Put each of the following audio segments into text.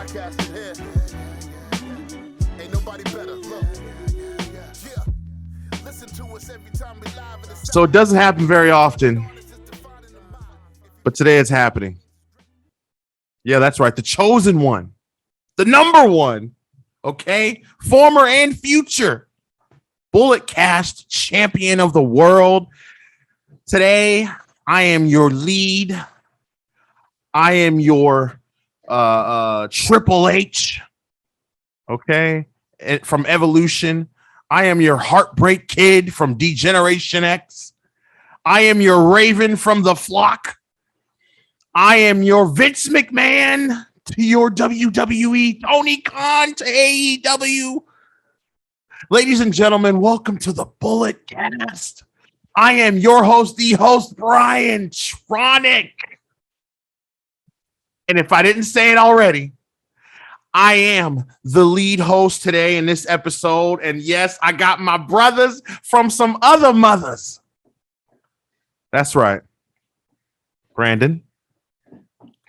podcasting here. Ain't nobody better. Look. Yeah. Listen to us every time we live in the So it doesn't happen very often, but today it's happening. Yeah, that's right. The chosen one, the number one, okay? Former and future Bullet Cast champion of the world. Today, I am your lead. I am your Triple H, okay, from Evolution. I am your Heartbreak Kid from D-Generation X. I am your Raven from The Flock. I am your Vince McMahon to your WWE, Tony Khan to AEW. Ladies and gentlemen, welcome to the Bullet Cast. I am your host, the host, Brian Tronic. And if I didn't say it already, I am the lead host today in this episode. And yes, I got my brothers from some other mothers. That's right. Brandon,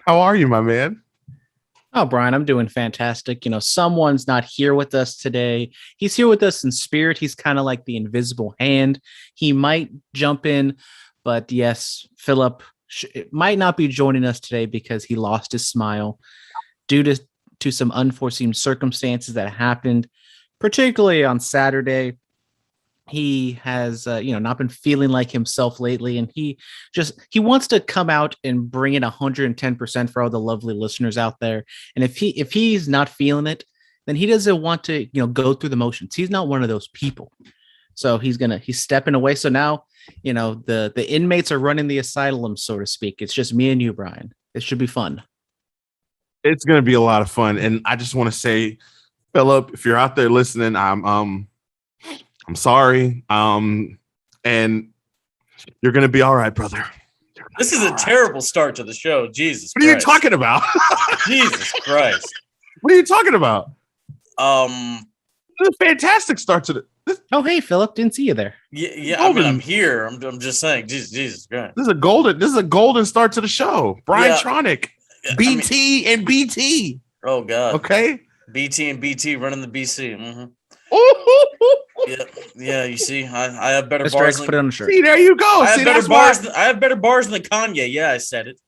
how are you, my man? Oh, Brian, I'm doing fantastic. You know, someone's not here with us today. He's here with us in spirit. He's kind of like the invisible hand. He might jump in, but yes, Phillip might not be joining us today because he lost his smile due to some unforeseen circumstances that happened, particularly on Saturday. He has, not been feeling like himself lately, and he wants to come out and bring it 110% for all the lovely listeners out there. And if he's not feeling it, then he doesn't want to, go through the motions. He's not one of those people. So he's stepping away. So now, the inmates are running the asylum, so to speak. It's just me and you, Brian. It should be fun. It's going to be a lot of fun. And I just want to say, Phillip, if you're out there listening, I'm sorry. And you're going to be all right, brother. This is a terrible start to the show. Jesus What Christ. are you talking about? Jesus Christ. What are you talking about? This is a fantastic start to the... Oh, hey, Phillip, didn't see you there. Yeah. I mean, I'm here. I'm just saying. Jesus Christ. This is a golden start to the show. Brian Tronic, BT and BT. Oh, God. Okay. BT and BT running the BC. Mm-hmm. Yeah, you see, I have better bars. Put it on the shirt. See, there you go. I have better bars than Kanye. Yeah, I said it.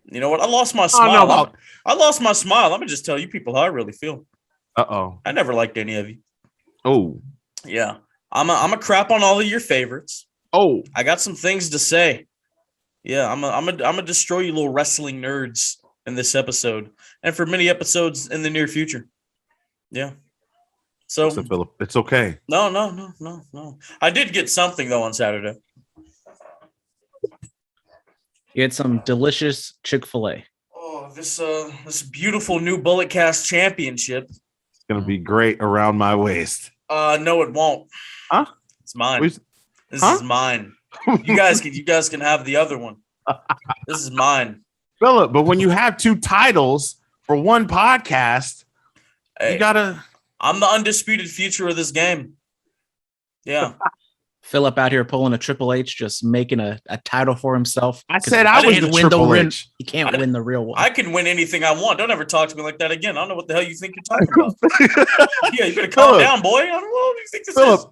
You know what? I lost my smile. I lost my smile. Let me just tell you people how I really feel. Uh-oh. I never liked any of you. Oh. Yeah. I'm a crap on all of your favorites. Oh. I got some things to say. Yeah, I'm a destroy you little wrestling nerds in this episode and for many episodes in the near future. Yeah. So, Phillip, it's okay. No. I did get something though on Saturday. You had some delicious Chick-fil-A. Oh, this beautiful new Bullet Cast Championship. It's gonna be great around my waist. No, it won't. Huh? It's mine. This is mine. You guys can have the other one. This is mine. Phillip, but when you have two titles for one podcast, you gotta. I'm the undisputed future of this game. Yeah. Phillip out here pulling a Triple H, just making a title for himself. I said I was the Triple H. He can't win the real one. I can win anything I want. Don't ever talk to me like that again. I don't know what the hell you think you're talking about. Yeah, you better calm down, boy. I don't know what you think this is.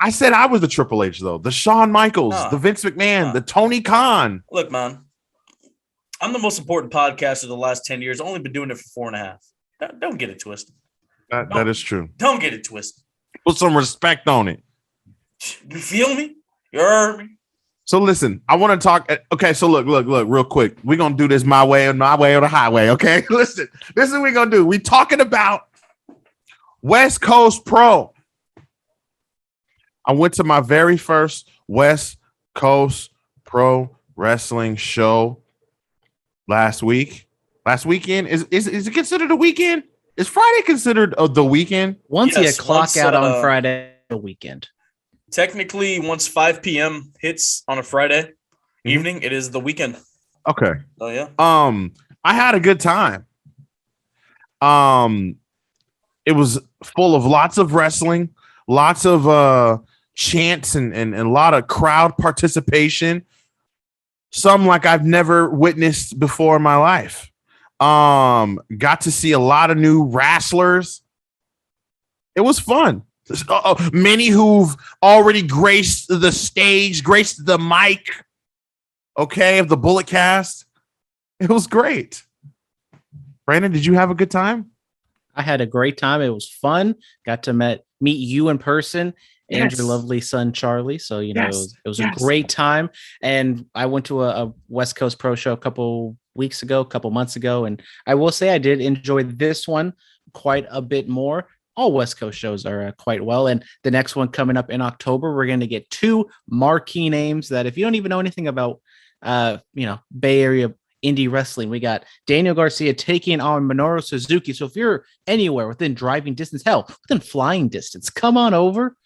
I said I was the Triple H, though. The Shawn Michaels, the Vince McMahon, the Tony Khan. Look, man, I'm the most important podcaster of the last 10 years. I've only been doing it for 4.5. Don't get it twisted. That is true. Don't get it twisted. Put some respect on it. You feel me? You heard me? So listen, I want to talk. Okay, so look, real quick. We're going to do this my way or the highway, okay? Listen, this is what we're going to do. We're talking about West Coast Pro. I went to my very first West Coast Pro Wrestling show last weekend. Is it considered a weekend? Is Friday considered the weekend? Once you clock out on Friday, the weekend. Technically, once 5 p.m. hits on a Friday evening, it is the weekend. Okay. Oh yeah. I had a good time. It was full of lots of wrestling, lots of chants and a lot of crowd participation. Some like I've never witnessed before in my life. Got to see a lot of new wrestlers. It was fun. Many who've already graced the stage, graced the mic, okay, of the Bullet Cast. It was great. Brandon, did you have a good time? I had a great time. It was fun. Got to meet you in person and your lovely son, Charlie. So, it was a great time. And I went to a West Coast Pro show a couple months ago. And I will say I did enjoy this one quite a bit more. All West Coast shows are quite well. And the next one coming up in October, we're going to get 2 marquee names that if you don't even know anything about, Bay Area indie wrestling, we got Daniel Garcia taking on Minoru Suzuki. So if you're anywhere within driving distance, hell, within flying distance, come on over.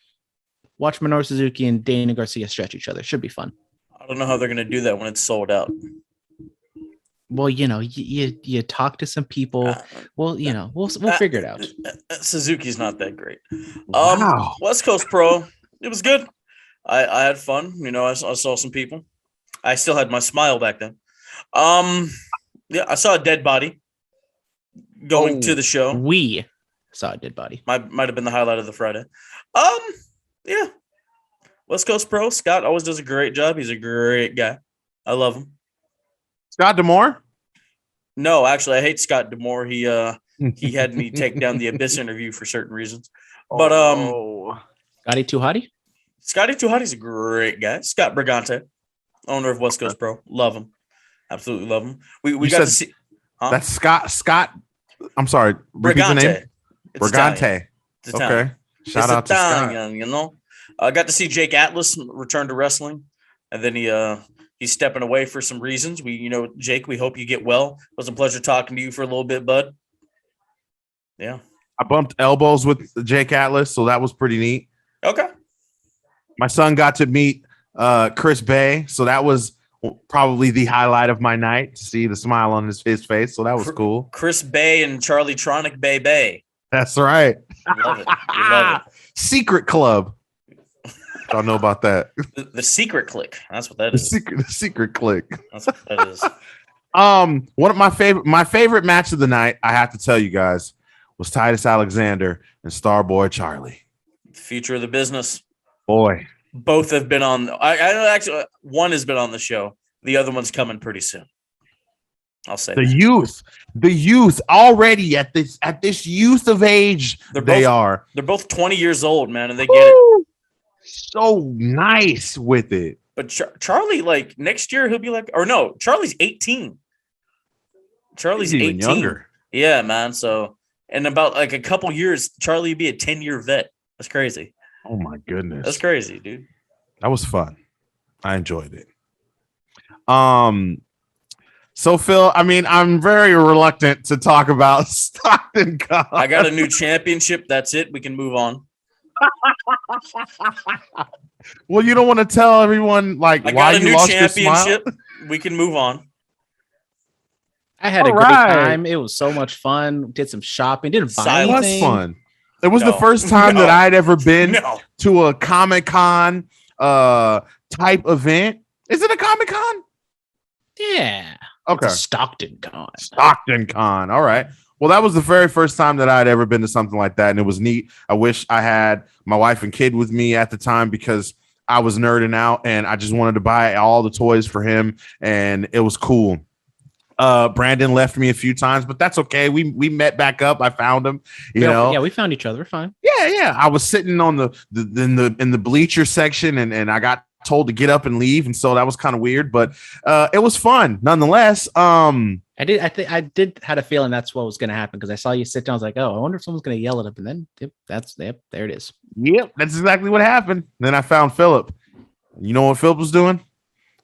Watch Minoru Suzuki and Daniel Garcia stretch each other. Should be fun. I don't know how they're going to do that when it's sold out. Well, you talk to some people. We'll figure it out. Suzuki's not that great. Wow. West Coast Pro, it was good. I had fun. I saw some people. I still had my smile back then. I saw a dead body going to the show. We saw a dead body. Might have been the highlight of the Friday. Yeah. West Coast Pro, Scott always does a great job. He's a great guy. I love him. Scott D'Amore? No, actually, I hate Scott D'Amore. He had me take down the Abyss interview for certain reasons. But Scotty Too Hottie? Scotty Too Hottie's a great guy. Scott Brigante, owner of West Coast Pro. Love him. Absolutely love him. We got to see. Huh? That's Scott. I'm sorry. Repeat the name. Brigante. Okay. Shout out to Scott. I got to see Jake Atlas return to wrestling, and then he's stepping away for some reasons. Jake, we hope you get well. It was a pleasure talking to you for a little bit, bud. Yeah. I bumped elbows with Jake Atlas, so that was pretty neat. Okay. My son got to meet Chris Bay, so that was probably the highlight of my night, to see the smile on his face. So that was cool. Chris Bay and Charlie Tronic Bay. That's right. Love it. Love it. Secret Club. Y'all know about that. The secret click. That's what that is. The secret click. That's what that is. One of my favorite match of the night, I have to tell you guys, was Titus Alexander and Starboy Charlie. The future of the business. Boy. Both have been on. I actually, one has been on the show. The other one's coming pretty soon. I'll say the youth already at this youth of age. They're both 20 years old, man, and they get it. So nice with it. But Charlie, like next year, he'll be like, or no, Charlie's 18. Charlie's He's 18. even younger. Yeah, man. So in about like a couple years, Charlie would be a 10-year vet. That's crazy. Oh my goodness. That's crazy, dude. That was fun. I enjoyed it. So Phil, I'm very reluctant to talk about Stockton Cup. I got a new championship. That's it. We can move on. Well, you don't want to tell everyone why you lost your smile? We can move on. I had a great time. It was so much fun. Did some shopping. Didn't buy anything. It was fun. It was the first time that I'd ever been to a Comic-Con type event. Is it a Comic-Con? Yeah. Okay. It's a Stockton Con. Stockton Con. All right. Well, that was the very first time that I'd ever been to something like that, and it was neat. I wish I had my wife and kid with me at the time because I was nerding out, and I just wanted to buy all the toys for him, and it was cool. Brandon left me a few times, but that's okay. We met back up. I found him. You know. Yeah, we found each other. Fine. Yeah. I was sitting on in the bleacher section, and I got told to get up and leave, and so that was kind of weird, but it was fun nonetheless. I did had a feeling that's what was going to happen because I saw you sit down. I was like, oh, I wonder if someone's going to yell at him, and then there it is. Yep, that's exactly what happened. Then I found Phillip. You know what Phillip was doing?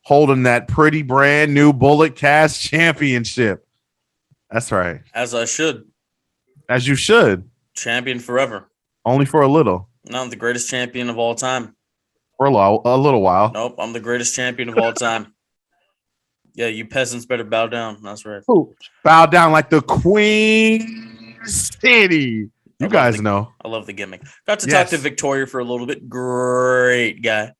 Holding that pretty brand new Bullet Cast Championship. That's right. As I should. As you should. Champion forever. Only for a little. No, I'm the greatest champion of all time. For a little while. Nope, I'm the greatest champion of all time. Yeah, you peasants better bow down. That's right. Ooh, bow down like the Queen City. You guys know. I love the gimmick. Got to talk to Victoria for a little bit. Great guy.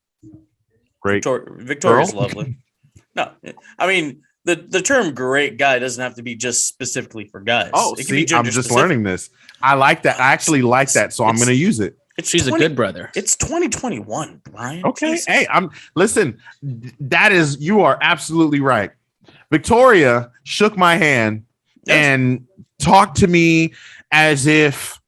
Great. Victoria's lovely. No, I mean, the term great guy doesn't have to be just specifically for guys. Oh, it can see, be I'm just specific. learning this. I like that. I actually like that, so I'm going to use it. She's a good brother. It's 2021, Brian. Okay. Jesus. Hey, listen. You are absolutely right. Victoria shook my hand and talked to me as if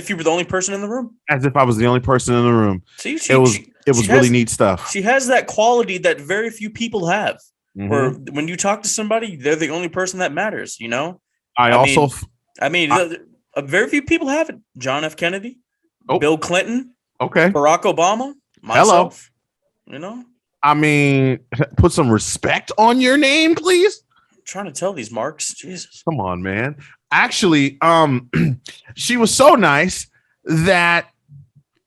you were the only person in the room. As if I was the only person in the room. See, it was really neat stuff. She has that quality that very few people have. Mm-hmm. Where when you talk to somebody, they're the only person that matters. You know. Very few people have it. John F. Kennedy, Bill Clinton, Barack Obama, myself. You know. I mean, put some respect on your name, please. I'm trying to tell these marks. Jesus. Come on, man. Actually, she was so nice that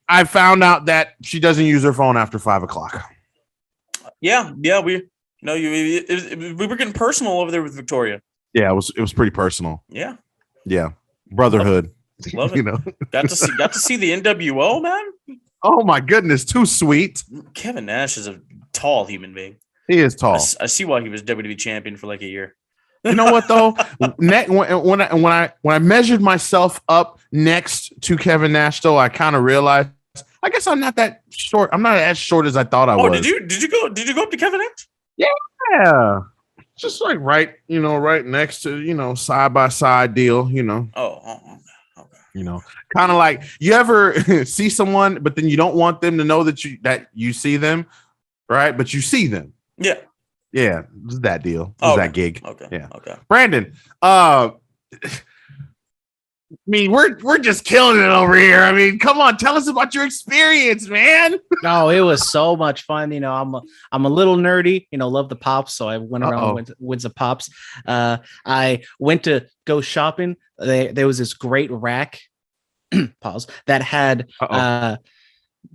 I found out that she doesn't use her phone after 5:00. Yeah. We were getting personal over there with Victoria. Yeah, it was pretty personal. Yeah. Brotherhood. Love it. Got to see the NWO, man. Oh my goodness, too sweet. Kevin Nash is a tall human being. He is tall. I see why he was WWE champion for like a year. You know what though? When I measured myself up next to Kevin Nash, though, I kind of realized I guess I'm not that short. I'm not as short as I thought I was. Did you go up to Kevin Nash? Yeah. Just like right next to, side by side deal, Oh, okay. Kind of like you ever see someone, but then you don't want them to know that you see them, right? But you see them. Yeah. Yeah, this is that deal. This is that gig. Okay. Yeah. Okay. Brandon, we're just killing it over here. I mean, come on, tell us about your experience, man. No, it was so much fun. I'm a little nerdy, love the pops. So I went around with some pops. I went to go shopping. There was this great rack pause that had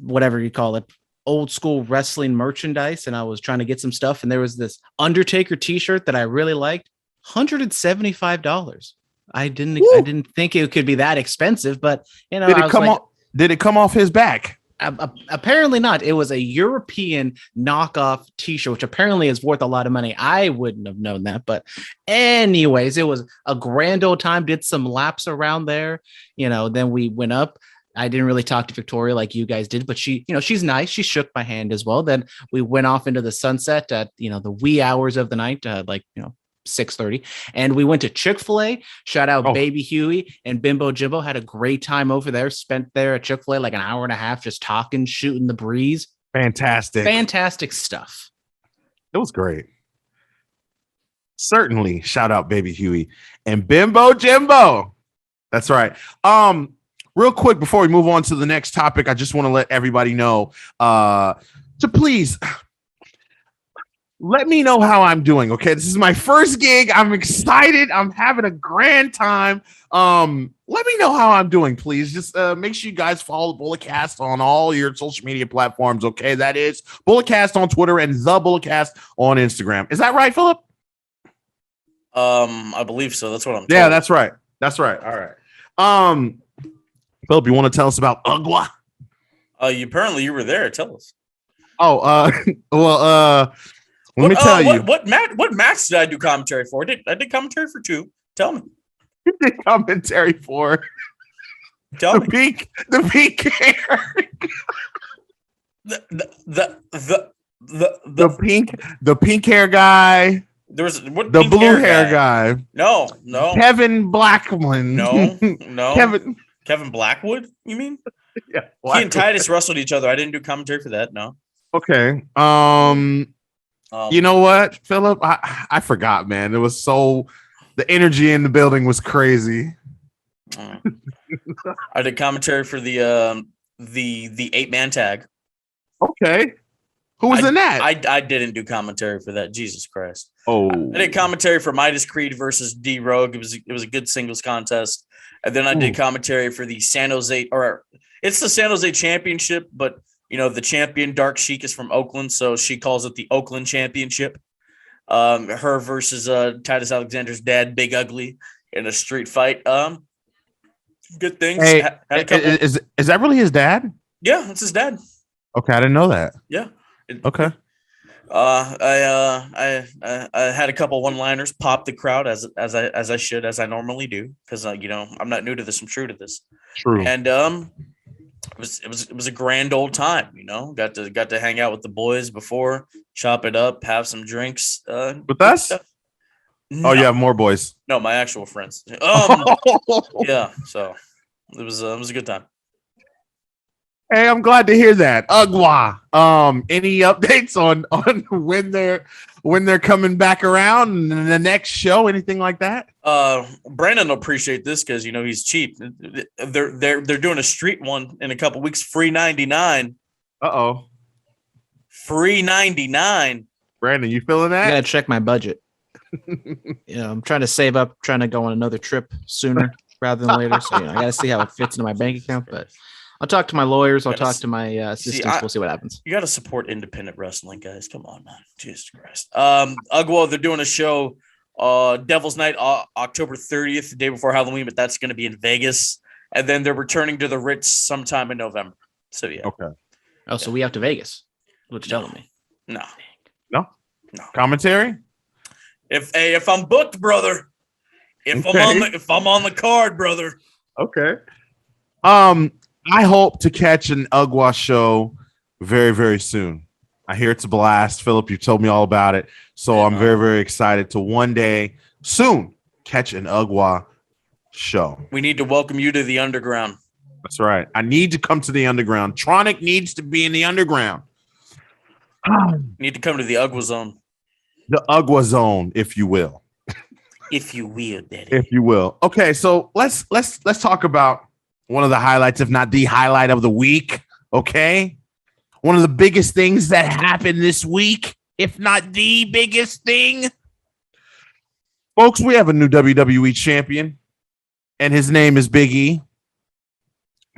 whatever you call it, old school wrestling merchandise. And I was trying to get some stuff. And there was this Undertaker t-shirt that I really liked. $175. I didn't think it could be that expensive, but did it come off his back? Apparently not. It was a European knockoff t-shirt, which apparently is worth a lot of money. I wouldn't have known that, but anyways, it was a grand old time. Did some laps around there, then we went up. I didn't really talk to Victoria like you guys did, but she, she's nice. She shook my hand as well. Then we went off into the sunset at, the wee hours of the night, 6:30, and we went to Chick-fil-A. Shout out Baby Huey and Bimbo Jimbo. Had a great time over there. Spent there at Chick-fil-A like an hour and a half, just talking, shooting the breeze. Fantastic stuff. It was great. Certainly, shout out Baby Huey and Bimbo Jimbo. That's right. Real quick before we move on to the next topic, I just want to let everybody know to please let me know how I'm doing. Okay, this is my first gig. I'm excited. I'm having a grand time. Let me know how I'm doing, please. Just make sure you guys follow Bulletcast on all your social media platforms. Okay, that is Bulletcast on Twitter and the Bulletcast on Instagram. Is that right, Phillip? I believe so. That's what I'm told. Yeah, that's right. All right. Phillip, you want to tell us about UGWA? Apparently you were there. Tell us. Let me tell you. What match did I do commentary for? I did commentary for 2. Tell me. You did commentary for Tell the me. pink hair. the pink hair guy. There was the blue hair guy. No. Kevin Blackman. No. Kevin Blackwood, you mean? Yeah. Blackwood. He and Titus wrestled each other. I didn't do commentary for that. No. Okay. You know what, Phillip? I forgot, man. It was the energy in the building was crazy. I did commentary for the 8-man tag. Okay. Who was in that? I didn't do commentary for that. Jesus Christ. Oh. I did commentary for Midas Creed versus D Rogue. It was a good singles contest. And then I did commentary for the San Jose, or it's the San Jose Championship, but the champion Dark Sheik is from Oakland, so she calls it the Oakland Championship. Her versus Titus Alexander's dad, Big Ugly, in a street fight. Good things. Hey, is that really his dad? Yeah, that's his dad. Okay, I didn't know that. Yeah. Okay. I had a couple one-liners, pop the crowd as I normally do, because I'm not new to this, I'm true to this. True. And it was a grand old time, got to hang out with the boys before, chop it up, have some drinks. With us? Stuff. No. Oh, you have more boys. No, my actual friends. Yeah, so it was a good time. Hey, I'm glad to hear that. UGWA. Any updates on when they're coming back around in the next show? Anything like that? Brandon will appreciate this because he's cheap. They're doing a street one in a couple weeks, free 99. Free 99. Brandon, you feeling that? I gotta check my budget. I'm trying to save up, trying to go on another trip sooner rather than later. So I gotta see how it fits into my bank account, but I'll talk to my lawyers. I'll talk to my assistants. We'll see what happens. You got to support independent wrestling, guys. Come on, man. Jesus Christ. UGWA, they're doing a show, Devil's Night, October 30th, the day before Halloween, but that's going to be in Vegas. And then they're returning to the Ritz sometime in November. So, yeah. Okay. Oh, so we have to Vegas. What you telling me? No. Commentary? If I'm booked, brother. If I'm on the card, brother. Okay. I hope to catch an UGWA show very, very soon. I hear it's a blast. Phillip, you told me all about it. So I'm very, very excited to one day soon catch an UGWA show. We need to welcome you to the underground. That's right. I need to come to the underground. Tronic needs to be in the underground. You need to come to the UGWA zone. The UGWA zone, if you will. If you will, Daddy. If you will. Okay, so let's talk about one of the highlights, if not the highlight of the week. Okay. One of the biggest things that happened this week, if not the biggest thing. Folks, we have a new WWE champion, and his name is Big E.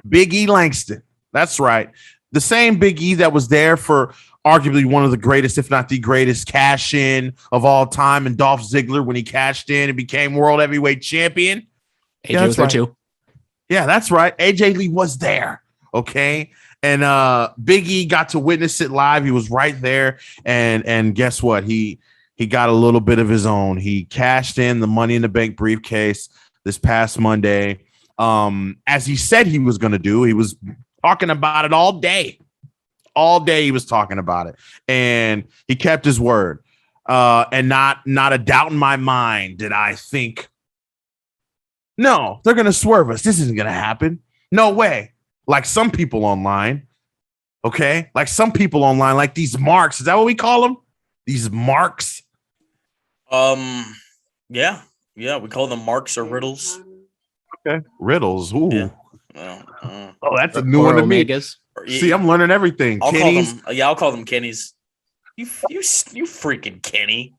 Big E Langston. That's right. The same Big E that was there for arguably one of the greatest, if not the greatest, cash-in of all time, and Dolph Ziggler when he cashed in and became World Heavyweight Champion. AJ was there too. Yeah, that's right. AJ Lee was there. Okay. And Big E got to witness it live. He was right there. And guess what? He got a little bit of his own. He cashed in the Money in the Bank briefcase this past Monday. As he said he was going to do. He was talking about it all day. All day he was talking about it. And he kept his word. And not a doubt in my mind did I think, no, they're going to swerve us. This isn't going to happen. No way. Like some people online. Okay. Like some people online, like these marks. Is that what we call them? These marks? Yeah. We call them marks or riddles. Okay. Riddles. Ooh. Yeah. Oh, that's a new one to me. See, I'm learning everything. I'll call them Kenny's. You freaking Kenny.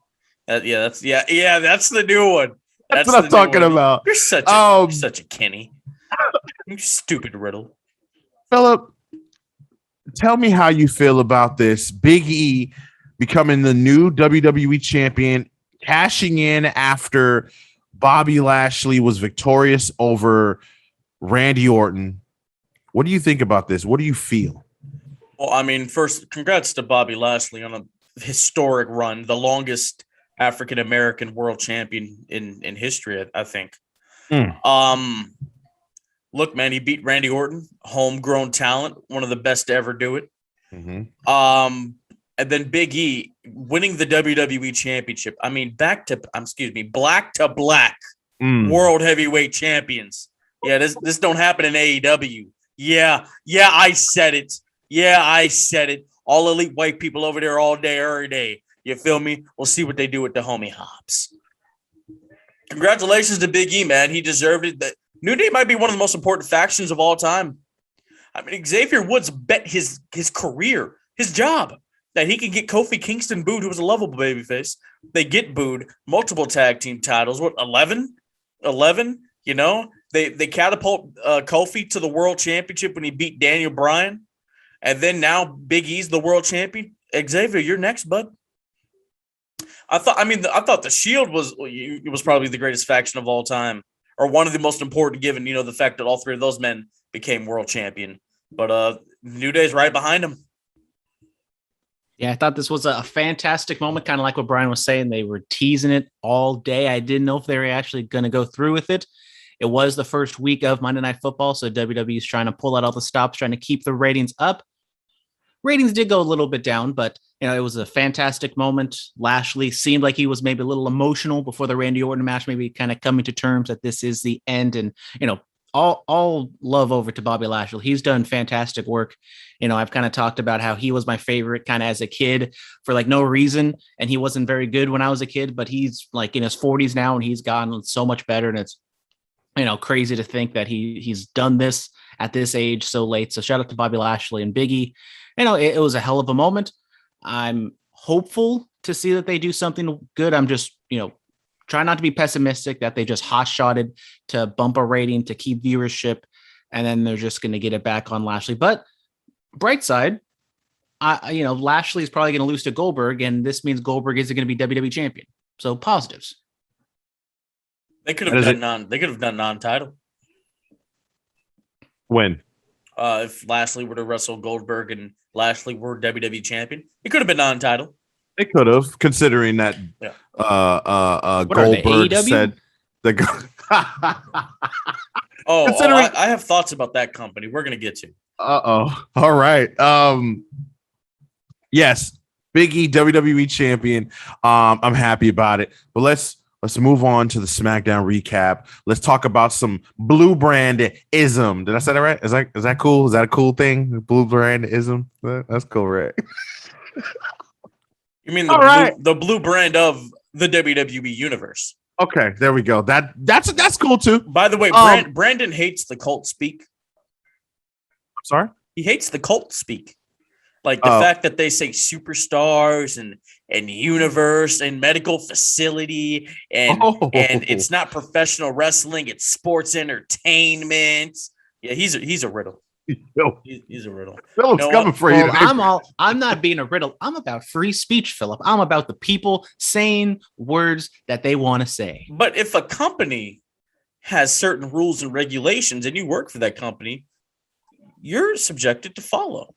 That's the new one. That's what I'm talking about. You're such a Kenny. You stupid riddle. Phillip, tell me how you feel about this. Big E becoming the new WWE champion, cashing in after Bobby Lashley was victorious over Randy Orton. What do you think about this? What do you feel? Well, I mean, first, congrats to Bobby Lashley on a historic run, the longest African-American world champion in history, I think. Look, man, he beat Randy Orton, homegrown talent, one of the best to ever do it. Mm-hmm. And then Big E winning the WWE Championship. I mean, black to black world heavyweight champions. Yeah, this don't happen in AEW. Yeah, I said it. All elite white people over there all day, every day. You feel me? We'll see what they do with the homie Hobbs. Congratulations to Big E, man. He deserved it. The New Day might be one of the most important factions of all time. I mean, Xavier Woods bet his career, his job, that he can get Kofi Kingston booed, who was a lovable babyface. They get booed. Multiple tag team titles. What, 11? 11? You know? They catapult Kofi to the world championship when he beat Daniel Bryan. And then now Big E's the world champion. Xavier, you're next, bud. I thought the Shield was probably the greatest faction of all time, or one of the most important, given the fact that all three of those men became world champion. But New Day's right behind him. Yeah, I thought this was a fantastic moment, kind of like what Brian was saying. They were teasing it all day. I didn't know if they were actually going to go through with it. It was the first week of Monday Night Football, so WWE is trying to pull out all the stops, trying to keep the ratings up. Ratings did go a little bit down, but it was a fantastic moment. Lashley seemed like he was maybe a little emotional before the Randy Orton match, maybe kind of coming to terms that this is the end. And all love over to Bobby Lashley. He's done fantastic work. I've kind of talked about how he was my favorite kind of as a kid for like no reason, and he wasn't very good when I was a kid, but he's like in his 40s now, and he's gotten so much better. And it's crazy to think that he's done this at this age so late. So shout out to Bobby Lashley and Biggie. It was a hell of a moment. I'm hopeful to see that they do something good. I'm just, try not to be pessimistic that they just hot-shotted to bump a rating to keep viewership, and then they're just going to get it back on Lashley. But bright side, Lashley is probably going to lose to Goldberg, and this means Goldberg isn't going to be WWE champion. So positives. They could have done non-title. When? If Lashley were to wrestle Goldberg and Lashley were WWE champion, it could have been non-title. They could have, considering that Goldberg said the. I have thoughts about that company. We're gonna get to. All right. Yes, Big E, WWE champion. I'm happy about it. But let's move on to the SmackDown recap. Let's talk about some blue brand ism. Did I say that right? Is that cool? Is that a cool thing? Blue brand ism. That's cool, right? You mean the blue brand of the WWE universe? Okay, there we go. That's cool too. By the way, Brandon hates the cult speak. I'm sorry? He hates the cult speak. Like the fact that they say superstars and universe and medical facility and it's not professional wrestling, it's sports entertainment. Yeah, he's a riddle. He's a riddle. Philip's coming for you. I'm not being a riddle. I'm about free speech, Philip. I'm about the people saying words that they want to say. But if a company has certain rules and regulations and you work for that company, you're subjected to follow.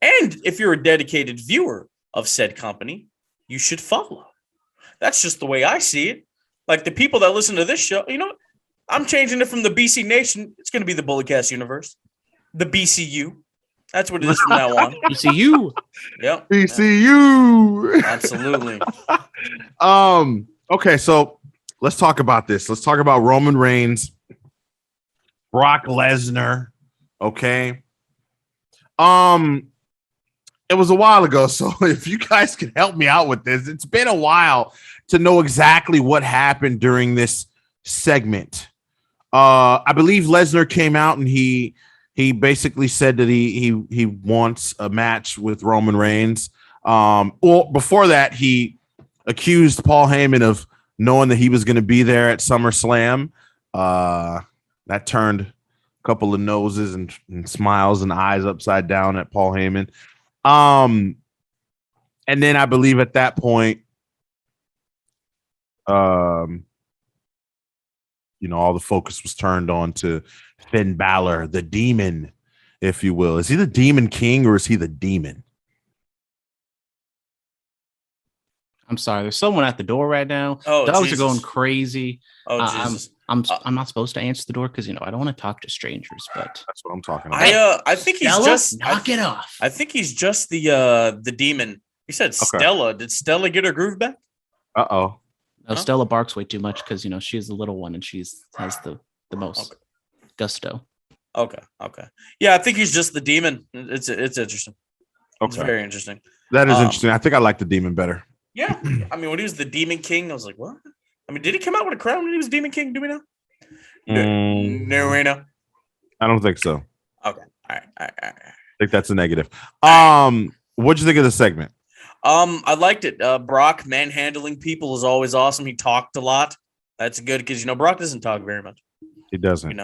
And if you're a dedicated viewer of said company, you should follow. That's just the way I see it. Like the people that listen to this show, I'm changing it from the BC Nation. It's going to be the Bulletcast universe. The BCU. That's what it is from now on. BCU. Yep. BCU. Absolutely. Okay, so let's talk about this. Let's talk about Roman Reigns, Brock Lesnar. Okay. It was a while ago, so if you guys can help me out with this, it's been a while to know exactly what happened during this segment. I believe Lesnar came out and he basically said that he wants a match with Roman Reigns. Well, before that, he accused Paul Heyman of knowing that he was going to be there at SummerSlam. That turned a couple of noses and smiles and eyes upside down at Paul Heyman. And then I believe at that point, all the focus was turned on to Finn Balor, the demon, if you will. Is he the Demon King or is he the demon? I'm sorry. There's someone at the door right now. Oh, dogs Jesus. are going crazy. Oh, Jesus. I'm not supposed to answer the door because I don't want to talk to strangers. But That's what I'm talking about. I think he's Stella, just knock it off. I think he's just the demon. You said Stella. Did Stella get her groove back? Uh-oh. No, Stella barks way too much because she's the little one and has the most gusto. Okay. Yeah, I think he's just the demon. It's interesting. Okay. It's very interesting. That is interesting. I think I like the demon better. Yeah. I mean, when he was the Demon King, I was like, what? I mean, did he come out with a crown when he was Demon King? Do we know? No, we know. I don't think so. Okay. All right. I think that's a negative. What'd you think of the segment? I liked it. Brock manhandling people is always awesome. He talked a lot. That's good because Brock doesn't talk very much. He doesn't.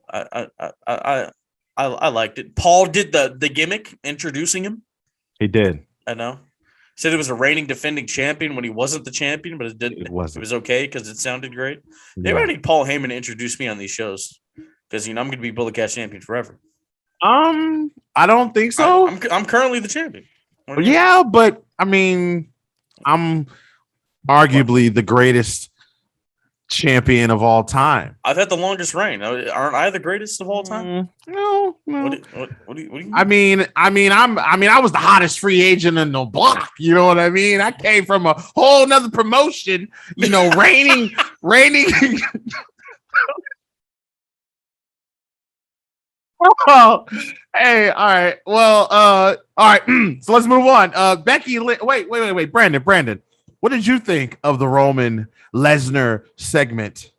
I liked it. Paul did the gimmick introducing him. He did. I know. Said it was a reigning defending champion when he wasn't the champion, but it didn't. It was okay because it sounded great. Maybe I need Paul Heyman to introduce me on these shows because I'm going to be Bulletcast champion forever. I don't think so. I'm currently the champion. Yeah, but I mean, I'm arguably the greatest champion of all time. I've had the longest reign. Aren't I the greatest of all time? No. What do you mean? I was the hottest free agent in the block. You know what I mean? I came from a whole nother promotion, reigning. Oh, hey, all right. Well, all right. So let's move on. Becky, wait, Brandon. What did you think of the Roman Lesnar segment?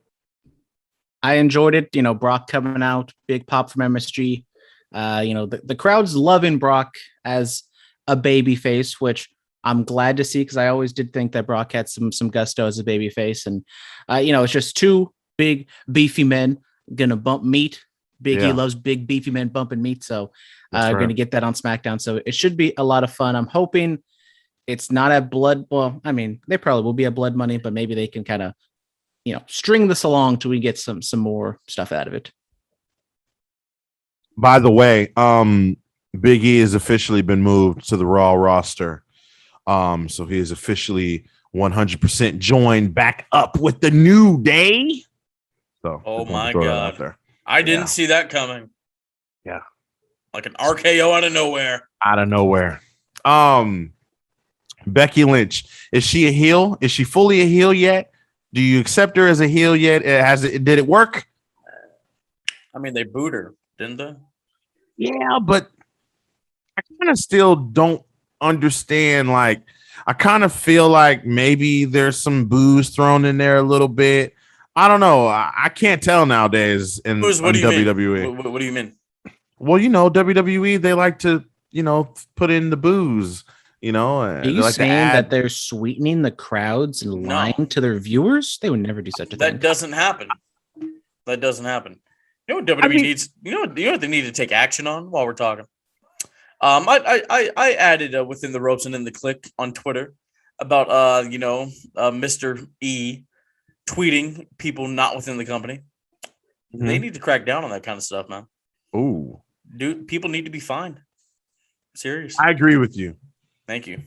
I enjoyed it. Brock coming out, big pop from MSG. The crowd's loving Brock as a baby face, which I'm glad to see because I always did think that Brock had some gusto as a baby face. And, it's just two big, beefy men going to bump meat. Biggie loves big, beefy men bumping meat. So going to get that on SmackDown. So it should be a lot of fun. I'm hoping it's not at Blood. Well, I mean, they probably will be at Blood Money, but maybe they can kind of, string this along till we get some more stuff out of it. By the way, Big E has officially been moved to the Raw roster. So he is officially 100% joined back up with the New Day. So, oh my God. I didn't see that coming. Yeah. Like an RKO out of nowhere. Becky Lynch, is she a heel? Is she fully a heel yet? Do you accept her as a heel yet? Did it work? I mean, they booed her, didn't they? Yeah, but I kind of still don't understand. Like, I kind of feel like maybe there's some booze thrown in there a little bit. I don't know. I can't tell nowadays in WWE. What do you mean? Well, WWE, they like to, put in the booze, Are you like saying that they're sweetening the crowds and lying to their viewers? They would never do such a thing. That doesn't happen. You know what WWE needs? You know what they need to take action on while we're talking? I added within the ropes and in the click on Twitter about Mr. E tweeting people not within the company. Mm-hmm. They need to crack down on that kind of stuff, man. Ooh. Dude, people need to be fined. Serious. I agree with you. Thank you.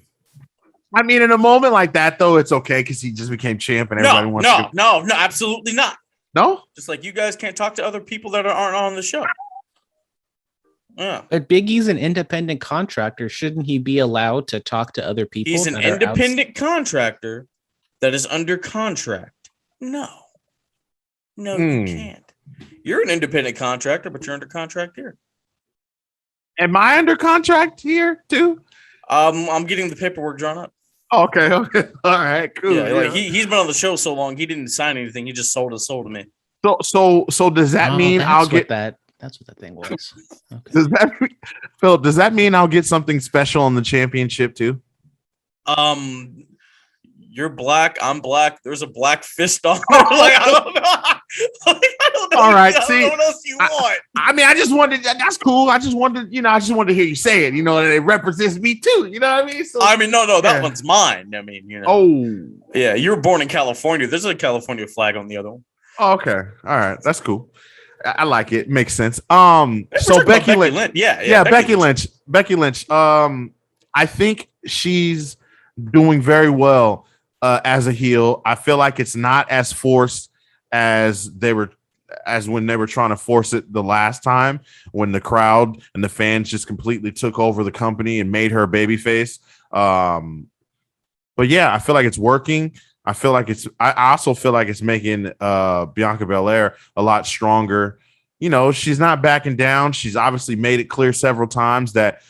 I mean, in a moment like that, though, it's okay because he just became champ and everybody wants to. No, absolutely not. No? Just like you guys can't talk to other people that aren't on the show. Yeah. But Big E's an independent contractor. Shouldn't he be allowed to talk to other people? He's an independent contractor that is under contract. No, you can't. You're an independent contractor, but you're under contract here. Am I under contract here too? I'm getting the paperwork drawn up. Okay. All right, cool. Yeah, like he's been on the show so long, he didn't sign anything. He just sold his soul to me. So does that mean I'll get that? That's what that thing was. Okay. Does that mean I'll get something special on the championship too? You're black. I'm black. There's a black fist on. I don't know. All right. I don't know what else you want. I mean, I just wanted. That's cool. I just wanted to hear you say it. And it represents me too. You know what I mean? So, no. That one's mine. I mean, Oh. Yeah, you were born in California. There's a California flag on the other one. Oh, okay. All right. That's cool. I like it. Makes sense. So Becky Lynch. Yeah. Becky Lynch. Becky Lynch. I think she's doing very well. As a heel, I feel like it's not as forced as when they were trying to force it the last time when the crowd and the fans just completely took over the company and made her a babyface. But yeah, I feel like it's working. I also feel like it's making Bianca Belair a lot stronger. She's not backing down. She's obviously made it clear several times that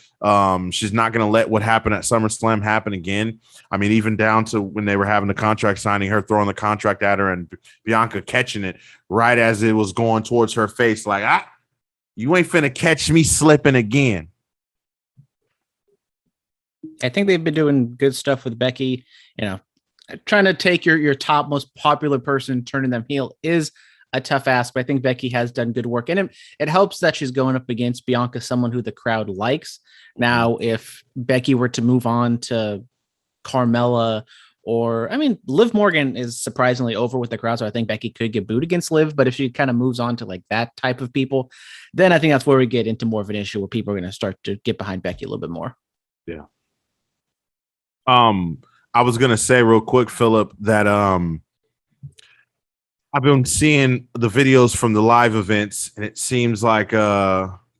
she's not going to let what happened at SummerSlam happen again. I mean, even down to when they were having the contract signing, her throwing the contract at her and Bianca catching it right as it was going towards her face. Like, you ain't finna catch me slipping again. I think they've been doing good stuff with Becky. Trying to take your top most popular person, turning them heel is a tough ask, but I think Becky has done good work. And it helps that she's going up against Bianca, someone who the crowd likes. Now, if Becky were to move on to Carmella Liv Morgan is surprisingly over with the crowd, so I think Becky could get booed against Liv, but if she kind of moves on to like that type of people, then I think that's where we get into more of an issue where people are going to start to get behind Becky a little bit more. Yeah. I was gonna say real quick, Phillip, that I've been seeing the videos from the live events, and it seems like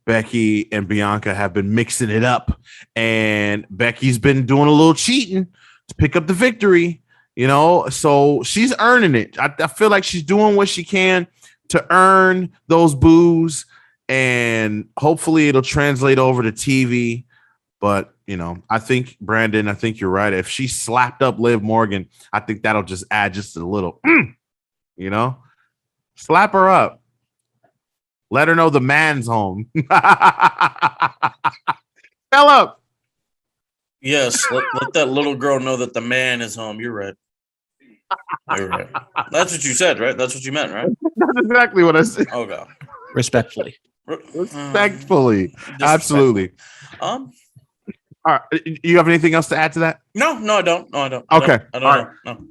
Becky and Bianca have been mixing it up, and Becky's been doing a little cheating to pick up the victory, so she's earning it. I feel like she's doing what she can to earn those boos, and hopefully it'll translate over to TV. But, I think, Brandon, you're right. If she slapped up Liv Morgan, I think that'll just add just a little, slap her up. Let her know the man's home. Phillip. Yes, let that little girl know that the man is home. You're right. You're right. That's what you said, right? That's what you meant, right? That's exactly what I said. Okay. Respectfully. Respectfully. Absolutely. All right. You have anything else to add to that? No, I don't. Okay. I don't. No.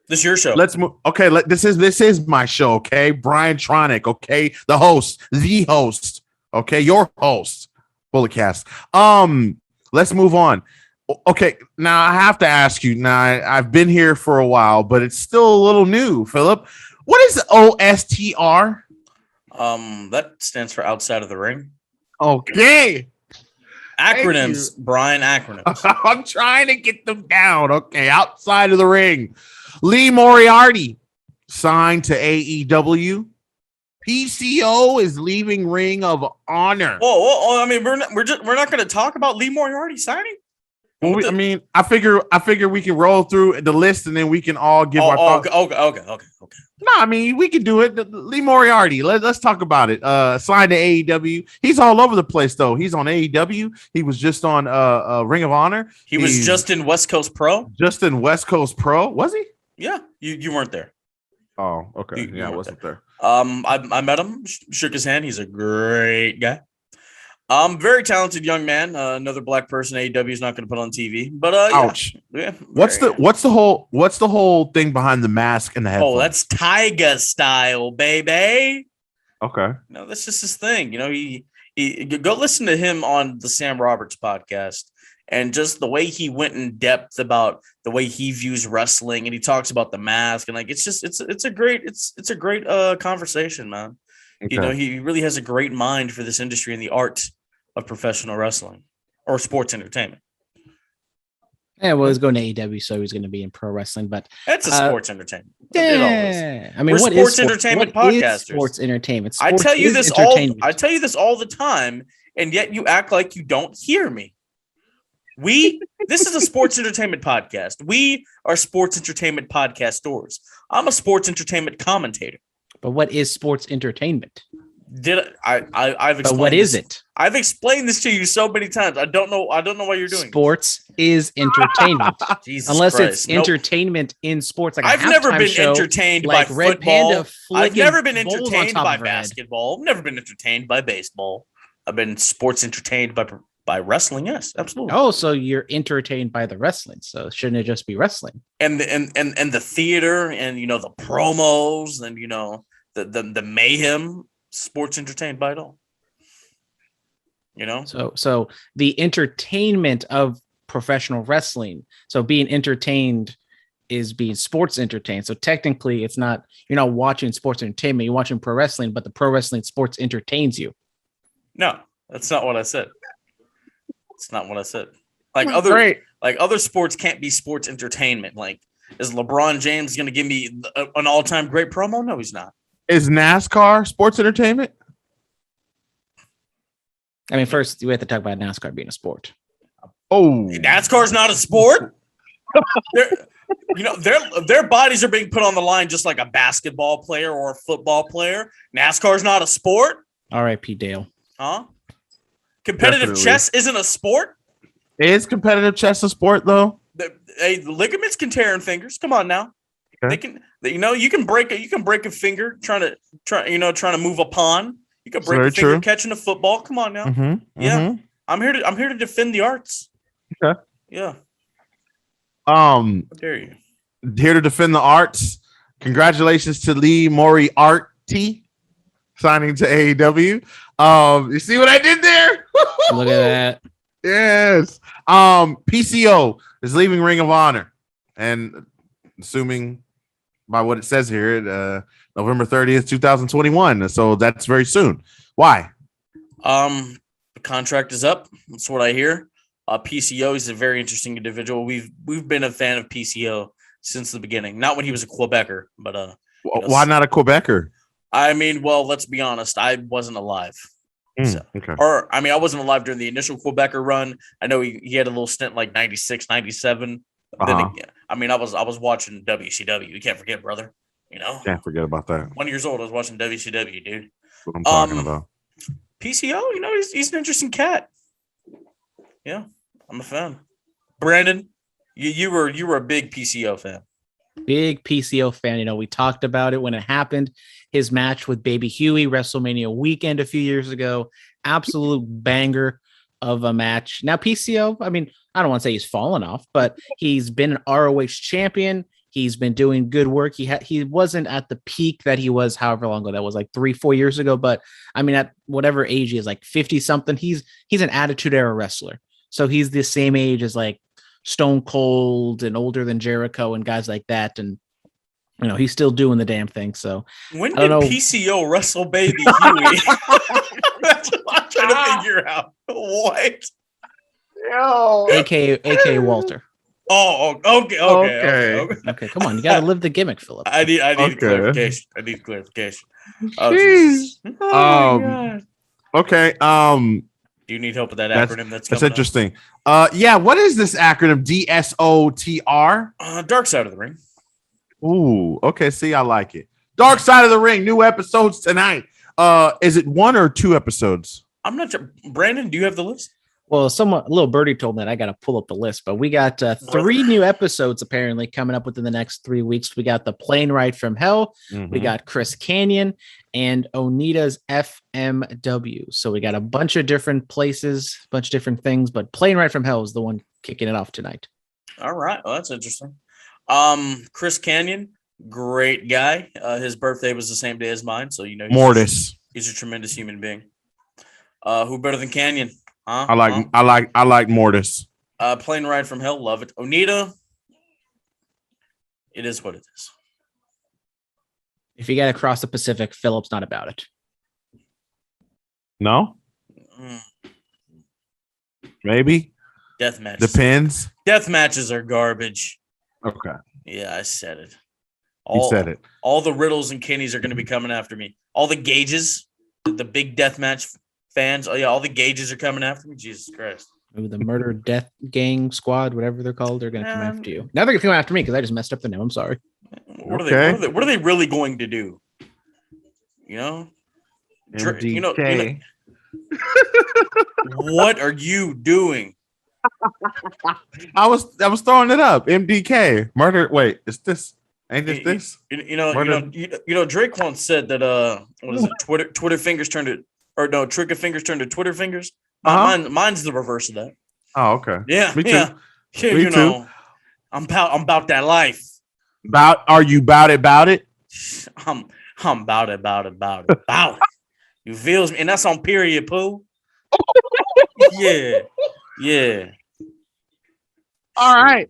This is your show. Let's move. Okay, this is my show. Okay, Brian Tronic. Okay, the host. Okay, your host. Fully cast. Let's move on. Okay, now I have to ask you. Now I've been here for a while, but it's still a little new. Phillip, what is OSTR? That stands for outside of the ring. Okay. Acronyms, Brian. Acronyms. I'm trying to get them down. Okay, outside of the ring. Lee Moriarty signed to AEW. PCO is leaving Ring of Honor. Whoa! I mean, we're not going to talk about Lee Moriarty signing. Well, I figure we can roll through the list and then we can all give our thoughts. Okay. No, I mean we can do it. Lee Moriarty. Let's talk about it. Signed to AEW. He's all over the place though. He's on AEW. He was just on Ring of Honor. He's was just in West Coast Pro. Just in West Coast Pro, was he? Yeah, you weren't there. Oh, okay. I wasn't there. I met him, shook his hand. He's a great guy. Very talented young man. Another black person AEW is not going to put on TV. But ouch. Yeah. What's the whole thing behind the mask and the headphones? Oh, that's Tiger style, baby. Okay. No, that's just his thing. He go listen to him on the Sam Roberts podcast. And just the way he went in depth about the way he views wrestling, and he talks about the mask, and it's a great conversation, man. Okay. He really has a great mind for this industry and the art of professional wrestling or sports entertainment. Yeah, well, he's going to AEW, so he's going to be in pro wrestling, but it's a sports entertainment. Yeah, I mean, we're sports entertainment podcasters. Sports entertainment. I tell you this all the time, and yet you act like you don't hear me. This is a sports entertainment podcast. We are sports entertainment podcasters. I'm a sports entertainment commentator. But what is sports entertainment? I've explained. But what is it? I've explained this to you so many times. I don't know what you're doing. Sports is entertainment. Unless it's entertainment in sports. Like I've never been entertained by football. I've never been entertained by basketball. I've never been entertained by baseball. I've been sports entertained by wrestling. Yes, absolutely. Oh, so you're entertained by the wrestling. So shouldn't it just be wrestling? And the theater and the promos and the mayhem. Sports entertained by it all. So the entertainment of professional wrestling. So being entertained is being sports entertained. So technically you're not watching sports entertainment, you're watching pro wrestling, but the pro wrestling sports entertains you. No, that's not what I said. It's not what I said. Other sports can't be sports entertainment. Like, is LeBron James going to give me an all-time great promo? No, he's not. Is NASCAR sports entertainment? I mean, first we have to talk about NASCAR being a sport. Oh, NASCAR's not a sport. Their bodies are being put on the line just like a basketball player or a football player. NASCAR's not a sport. R.I.P. Dale. Huh? Competitive chess isn't a sport. Is competitive chess a sport though? The ligaments can tear in fingers. Come on now. Okay. They can. You can break a finger trying to move a pawn. You can break a finger catching a football. Come on now. Mm-hmm, yeah. Mm-hmm. I'm here to defend the arts. Okay. Yeah. How dare you? Here to defend the arts. Congratulations to Lee Moriarty signing to AEW. You see what I did there? Look at that. Yes. PCO is leaving Ring of Honor, and assuming by what it says here, November 30th, 2021. So that's very soon. Why? The contract is up. That's what I hear. PCO is a very interesting individual. We've been a fan of PCO since the beginning. Not when he was a Quebecer, but Why not a Quebecer? I mean, well, let's be honest. I wasn't alive. Okay. Or, I mean, I wasn't alive during the initial Quebecer run. I know he had a little stint like 96, 97. Then again, I mean, I was watching WCW. You can't forget, brother. You know? Can't forget about that. 1 year old, I was watching WCW, dude. That's what I'm talking about. PCO, you know, he's an interesting cat. Yeah, I'm a fan. Brandon, you were a big PCO fan. Big PCO fan. You know, we talked about it when it happened. His match with Baby Huey, WrestleMania weekend a few years ago. Absolute banger of a match. Now, PCO, I mean, I don't want to say he's fallen off, but he's been an ROH champion. He's been doing good work. He wasn't at the peak that he was however long ago. That was like 3-4 years ago. But I mean, at whatever age he is, like 50 something, he's an Attitude Era wrestler. So he's the same age as like Stone Cold and older than Jericho and guys like that. And you know, he's still doing the damn thing. So when did PCO wrestle Baby Huey? That's what I'm trying to figure out. What? Yo. AKA Walter. Oh, okay. Come on, you got to live the gimmick, Phillip. I need clarification. Oh, Jeez. God. Okay. Do you need help with that acronym? That's interesting. Yeah. What is this acronym? DSOTR? Dark Side of the Ring. Ooh. Okay. See, I like it. Dark Side of the Ring. New episodes tonight. Is it 1 or 2 episodes? I'm not sure. Brandon, do you have the list? Well, a little birdie told me that I got to pull up the list, but we got 3 new episodes apparently coming up within the next 3 weeks. We got the Plane Ride from Hell. Mm-hmm. We got Chris Canyon and Onita's FMW. So we got a bunch of different places, a bunch of different things, but Plane Ride from Hell is the one kicking it off tonight. All right. Well, that's interesting. Chris Canyon, great guy. His birthday was the same day as mine. So, you know, he's a tremendous human being. Who better than Canyon? I like Mortis. Plane Ride from Hell, love it. Onita, it is what it is. If you got to cross the Pacific, Phillip's not about it. No? Maybe. Death matches. Depends. Death matches are garbage. Okay. Yeah, I said it. You said it. All the Riddles and Kenny's are going to be coming after me. All the Gages, the big death match fans. Oh yeah, all the Gages are coming after me. Jesus Christ. Maybe the Murder Death Gang Squad, whatever they're called, they're going to come after you. Now they're going to come after me because I just messed up the name. I'm sorry. What are they really going to do? You know? What are you doing? I was throwing it up. MDK. Murder. Wait, is this? Ain't this? You know, Drake once said that what is it? Twitter fingers turned to, or no, trigger fingers turned to Twitter fingers. Mine's the reverse of that. Oh, okay. Yeah, me too. Yeah, me you know, I'm about that life. Are you about it? I'm about it. You feels me? And that's on period, Pooh. Yeah. All right.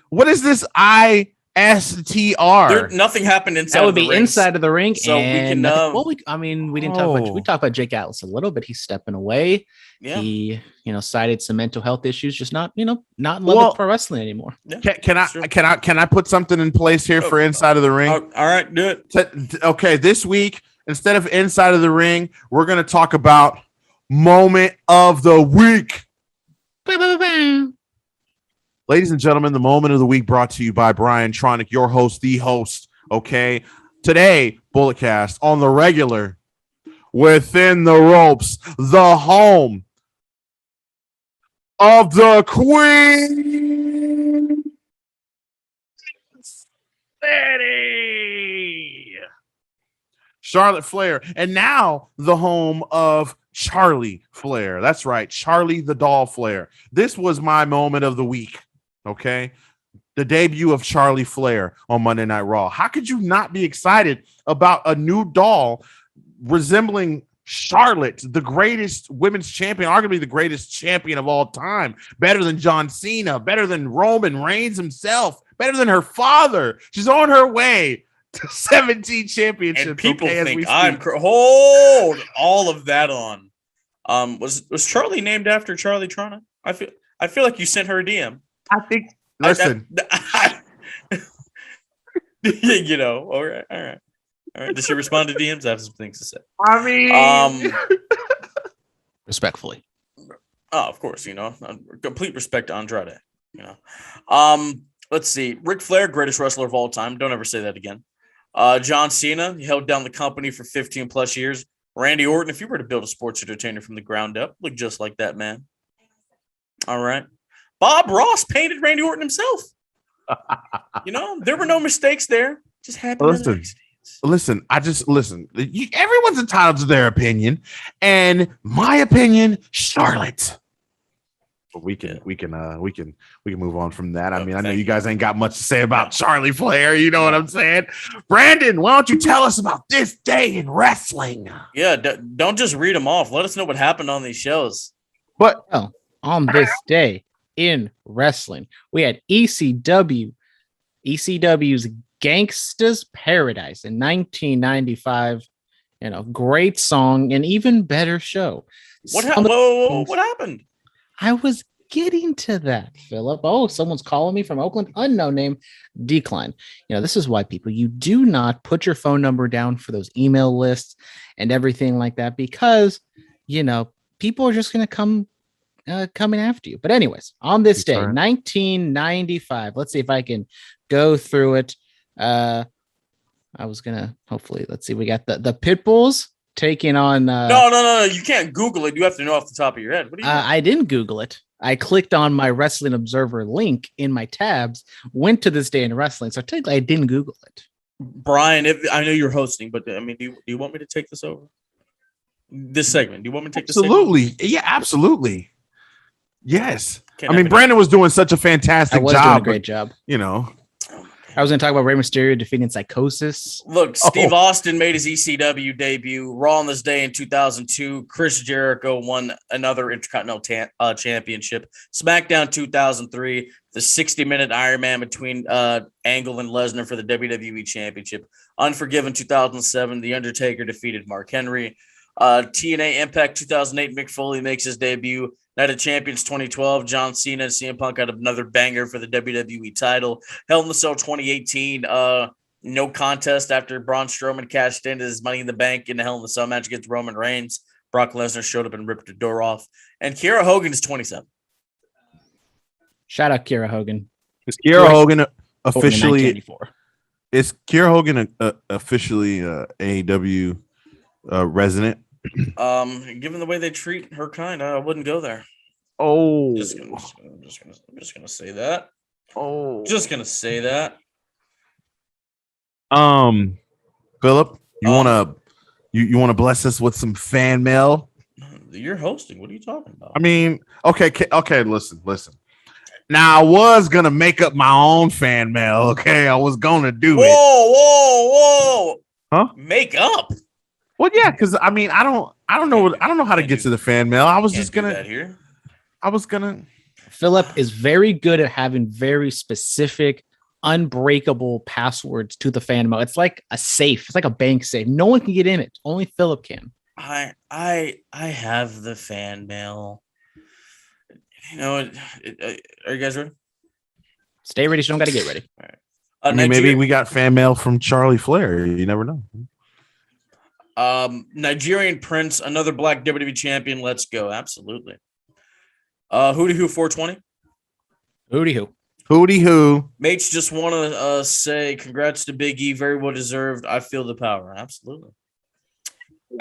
What is this ISTR? Nothing happened inside. That would be inside of the ring. So we can. We didn't talk about. We talked about Jake Atlas a little bit. He's stepping away. Yeah. He, cited some mental health issues. Just not in love with pro wrestling anymore. Yeah, can I put something in place here for inside of the ring? All right, do it. Okay, this week instead of inside of the ring, we're gonna talk about moment of the week. Ladies and gentlemen, the moment of the week brought to you by Brian Tronic, your host, the host. Okay, today, Bulletcast on the regular, within the ropes, the home of the Queen City, Charlotte Flair, and now the home of Charlie Flair. That's right, Charlie the Doll Flair. This was my moment of the week. Okay, the debut of Charlie Flair on Monday Night Raw. How could you not be excited about a new doll resembling Charlotte, the greatest women's champion, arguably the greatest champion of all time, better than John Cena, better than Roman Reigns himself, better than her father. She's on her way to 17 championships. And people okay, think hold all of that on. Was Charlie named after Charlie Tronic? I feel like you sent her a DM. I think. Listen, you know. All right. Does she respond to DMs? I have some things to say. I mean, Respectfully. Oh, of course. You know, complete respect to Andrade. You know. Let's see. Ric Flair, greatest wrestler of all time. Don't ever say that again. John Cena, he held down the company for 15 plus years. Randy Orton, if you were to build a sports entertainer from the ground up, look just like that man. All right. Bob Ross painted Randy Orton himself. You know, there were no mistakes there. Just happened. Listen. Everyone's entitled to their opinion, and my opinion, Charlotte. But we can move on from that. I mean, I know you guys ain't got much to say about Charlie Flair. You know what I'm saying? Brandon, why don't you tell us about this day in wrestling? Yeah, don't just read them off. Let us know what happened on these shows. But on this day in wrestling, we had ECW's Gangsta's Paradise in 1995. You know, great song, an even better show. What happened? I was getting to that, Philip. Oh, someone's calling me from Oakland. Unknown name. Decline. You know, this is why people, you do not put your phone number down for those email lists and everything like that, because, you know, people are just going to come coming after you. But anyways, on this day, 1995, let's see if I can go through it. I was going to hopefully, let's see. We got the Pitbulls taking on no, you can't Google it. You have to know off the top of your head. What do you I didn't Google it. I clicked on my Wrestling Observer link in my tabs, went to this day in wrestling. So technically I didn't Google it. Brian, I know you're hosting, but I mean, do you want me to take this over? This segment? Do you want me to take this? Absolutely. Yeah, absolutely. Yes. I mean, Brandon was doing such a fantastic job. Doing a great job. You know, I was going to talk about Rey Mysterio defeating Psychosis. Look, Steve Austin made his ECW debut. Raw on this day in 2002. Chris Jericho won another Intercontinental Championship. SmackDown 2003. The 60-minute Iron Man between Angle and Lesnar for the WWE Championship. Unforgiven 2007. The Undertaker defeated Mark Henry. TNA Impact 2008. Mick Foley makes his debut. Night of Champions 2012, John Cena and CM Punk had another banger for the WWE title. Hell in the Cell 2018, no contest after Braun Strowman cashed in his Money in the Bank in the Hell in the Cell match against Roman Reigns. Brock Lesnar showed up and ripped the door off. And Kiera Hogan is 27. Shout out Kiera Hogan. Is Kiera Hogan officially? Is Kiera Hogan officially AEW resident? Given the way they treat her kind, I wouldn't go there. Oh, I'm just gonna say that. Oh, just gonna say that. Philip, you wanna bless us with some fan mail? You're hosting. What are you talking about? I mean, okay. Listen. Now I was gonna make up my own fan mail. Okay, I was gonna do it. Whoa! Huh? Make up? Well, yeah, because I mean, I don't know how to get to the fan mail. I was just gonna. Philip is very good at having very specific, unbreakable passwords to the fan mail. It's like a safe. It's like a bank safe. No one can get in it. Only Philip can. I have the fan mail. You know, are you guys ready? Stay ready. So don't got to get ready. All right. I mean, maybe we got fan mail from Charlie Flair. You never know. Nigerian Prince, another black WWE champion. Let's go. Absolutely. Hootie Hoo 420. Hootie Hoo. Mates just want to say congrats to Big E. Very well deserved. I feel the power. Absolutely.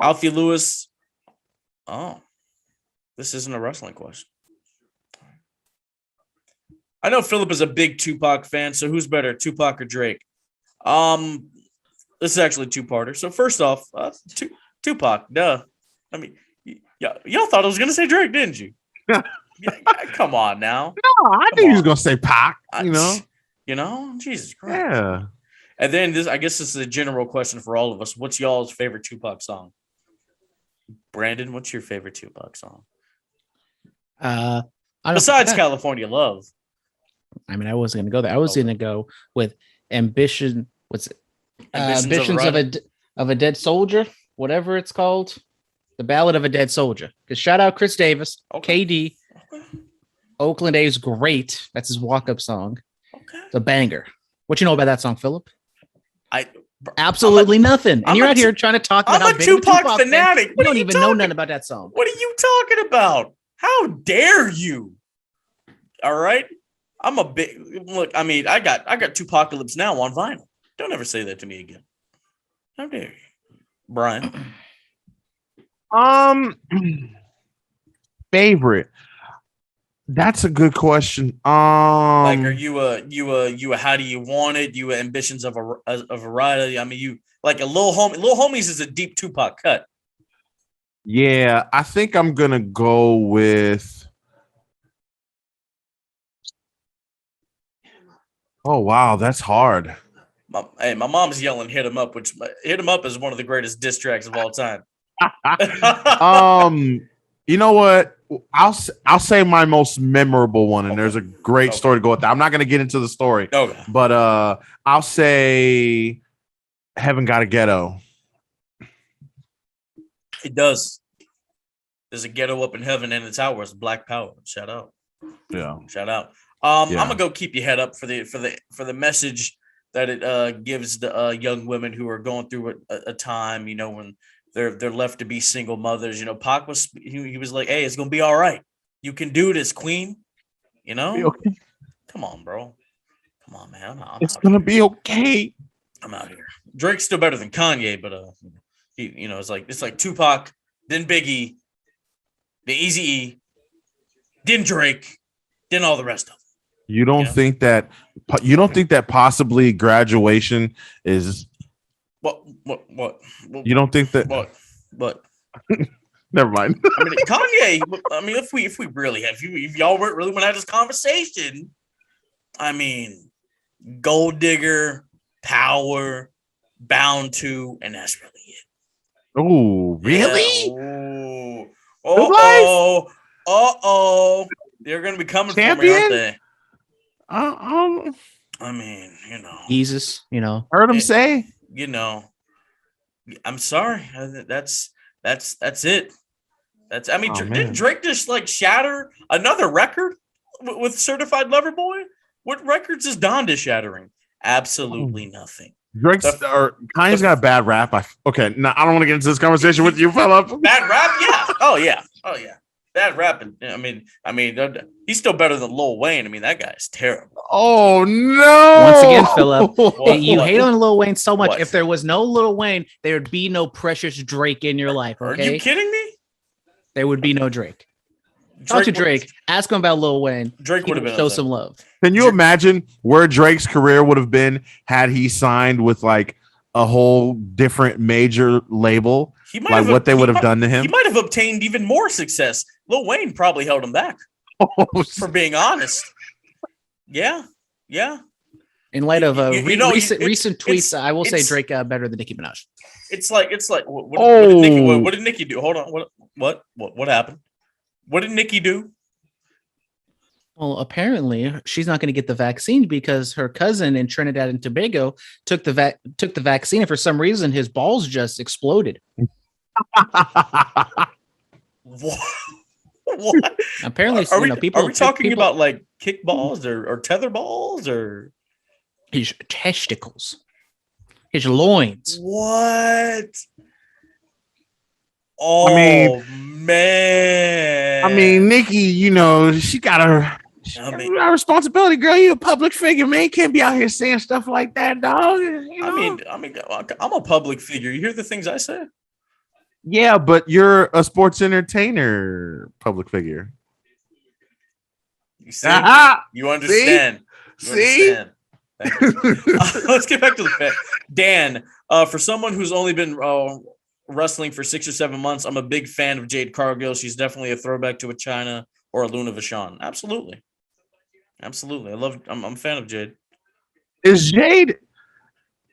Alfie Lewis. Oh, this isn't a wrestling question. I know Philip is a big Tupac fan, so who's better, Tupac or Drake? This is actually a two-parter. So first off, Tupac, duh. I mean, y'all thought I was going to say Drake, didn't you? Yeah, come on now. No, I knew you was going to say Pac, You know? Jesus Christ. Yeah. And then I guess this is a general question for all of us. What's y'all's favorite Tupac song? Brandon, what's your favorite Tupac song? I don't- Besides California Love. I mean, I wasn't going to go there. I was going to go with Ambition. What's it? Ambitions of a Dead Soldier, whatever it's called. The Ballad of a Dead Soldier. Because shout out Chris Davis, KD. Oakland A's great. That's his walk-up song. Okay. It's a banger. What you know about that song, Phillip? Absolutely I'm nothing. And you're out here trying to talk about how I'm a Tupac fanatic. You don't even know nothing about that song. What are you talking about? How dare you? All right. I'm a big look. I mean, I got Tupacalypse Now on vinyl. Don't ever say that to me again. How dare you, Brian? Favorite. That's a good question. Like, are you a how do you want it? You ambitions of a variety? I mean, you like a Lil Homie. Lil Homies is a deep Tupac cut. Yeah, I think I'm gonna go with. Oh wow, that's hard. My mom's yelling "Hit him up," which "Hit him up" is one of the greatest diss tracks of all time. You know what? I'll say my most memorable one, and there's a great story to go with that. I'm not gonna get into the story, but I'll say "Heaven Got a Ghetto." It does. There's a ghetto up in heaven, and it's ours. Black power. Shout out. Yeah. Shout out. I'm gonna go keep your head up for the message that it gives the young women who are going through a time, you know, when they're left to be single mothers. You know, Pac was he was like, "Hey, it's gonna be all right. You can do this, Queen." You know, okay. Come on, bro. Come on, man. It's gonna be okay. I'm out here. Drake's still better than Kanye, but it's like Tupac, then Biggie, then Eazy-E, then Drake, then all the rest of them. You don't think that possibly graduation is what? You don't think that what? Never mind. I mean, Kanye. I mean, if we really have, if y'all really want to have this conversation, I mean, Gold Digger, Power, Bound to, and that's really it. Oh, really? Yeah. Oh. They're gonna be coming Champion? for me, aren't they? I mean, you know, Jesus, you know, heard him say, you know, I'm sorry. That's it. I mean, didn't Drake just like shatter another record with Certified Lover Boy? What records is Donda shattering? Absolutely nothing. Drake's Kanye's got a bad rap. I don't want to get into this conversation with you, Phillip. Bad rap? Yeah. Oh yeah. Bad rapping. I mean, he's still better than Lil Wayne. I mean, that guy is terrible. Oh no! Once again, Phillip, you hate on Lil Wayne so much. What? If there was no Lil Wayne, there would be no Precious Drake in your life. Okay? Are you kidding me? There would be no Drake. Talk to Drake. Ask him about Lil Wayne. Drake would have been show some love. Can you imagine where Drake's career would have been had he signed with like a whole different major label? Like what they would have done to him? He might have obtained even more success. Lil Wayne probably held him back. For being honest. Yeah. In light of recent tweets, I will say Drake better than Nicki Minaj. It's like what did Nicki do? Hold on. What happened? What did Nicki do? Well, apparently she's not going to get the vaccine because her cousin in Trinidad and Tobago took the vaccine, and for some reason his balls just exploded. What? Apparently, people. Are we talking about like kickballs or tether balls or his testicles, his loins? What? Oh, man. I mean, Nicki, she got a responsibility, girl. You a public figure, man. You can't be out here saying stuff like that, dog. I mean, I'm a public figure. You hear the things I say? Yeah, but you're a sports entertainer public figure. You see? You understand. See? Let's get back to the fact. Dan, for someone who's only been wrestling for 6 or 7 months, I'm a big fan of Jade Cargill. She's definitely a throwback to a China or a Luna Vachon. Absolutely. I'm a fan of Jade. Is Jade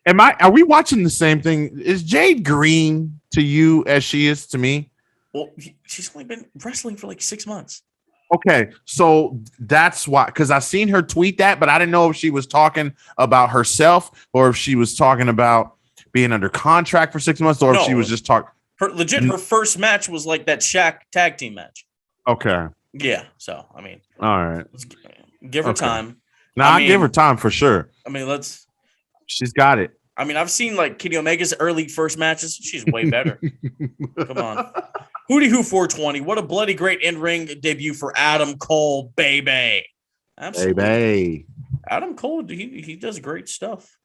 are we watching the same thing? Is Jade green to you as she is to me? Well, she's only been wrestling for like 6 months. Okay, so that's why, because I seen her tweet that, but I didn't know if she was talking about herself or if she was talking about being under contract for 6 months, or if she was just talking. Her first match was like that Shaq tag team match. Okay. Yeah. So I mean, all right, let's give her time. Now I give her time for sure. I mean, she's got it. I mean, I've seen like Kenny Omega's early first matches. She's way better. Come on. Hootie Who 420. What a bloody great in-ring debut for Adam Cole, baby. Absolutely. Baby. Adam Cole, he does great stuff.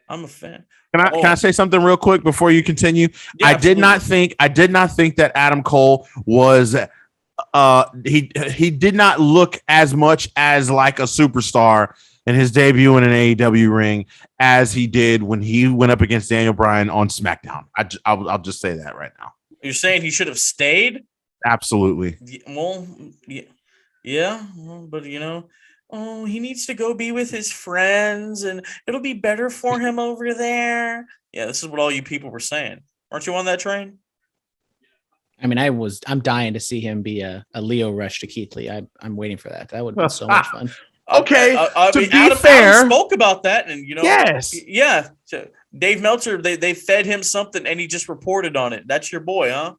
I'm a fan. Can I say something real quick before you continue? Yeah, I did not think that Adam Cole was he did not look as much as like a superstar in his debut in an AEW ring as he did when he went up against Daniel Bryan on SmackDown. I'll just say that right now. You're saying he should have stayed? Absolutely. Well, yeah, but he needs to go be with his friends and it'll be better for him over there. Yeah, this is what all you people were saying. Aren't you on that train? I mean, I'm dying to see him be a Leo Rush to Keith Lee. I'm waiting for that. That would be so much fun. Okay, to be Adam fair, spoke about that, and yes, yeah. So Dave Meltzer, they fed him something, and he just reported on it. That's your boy, huh?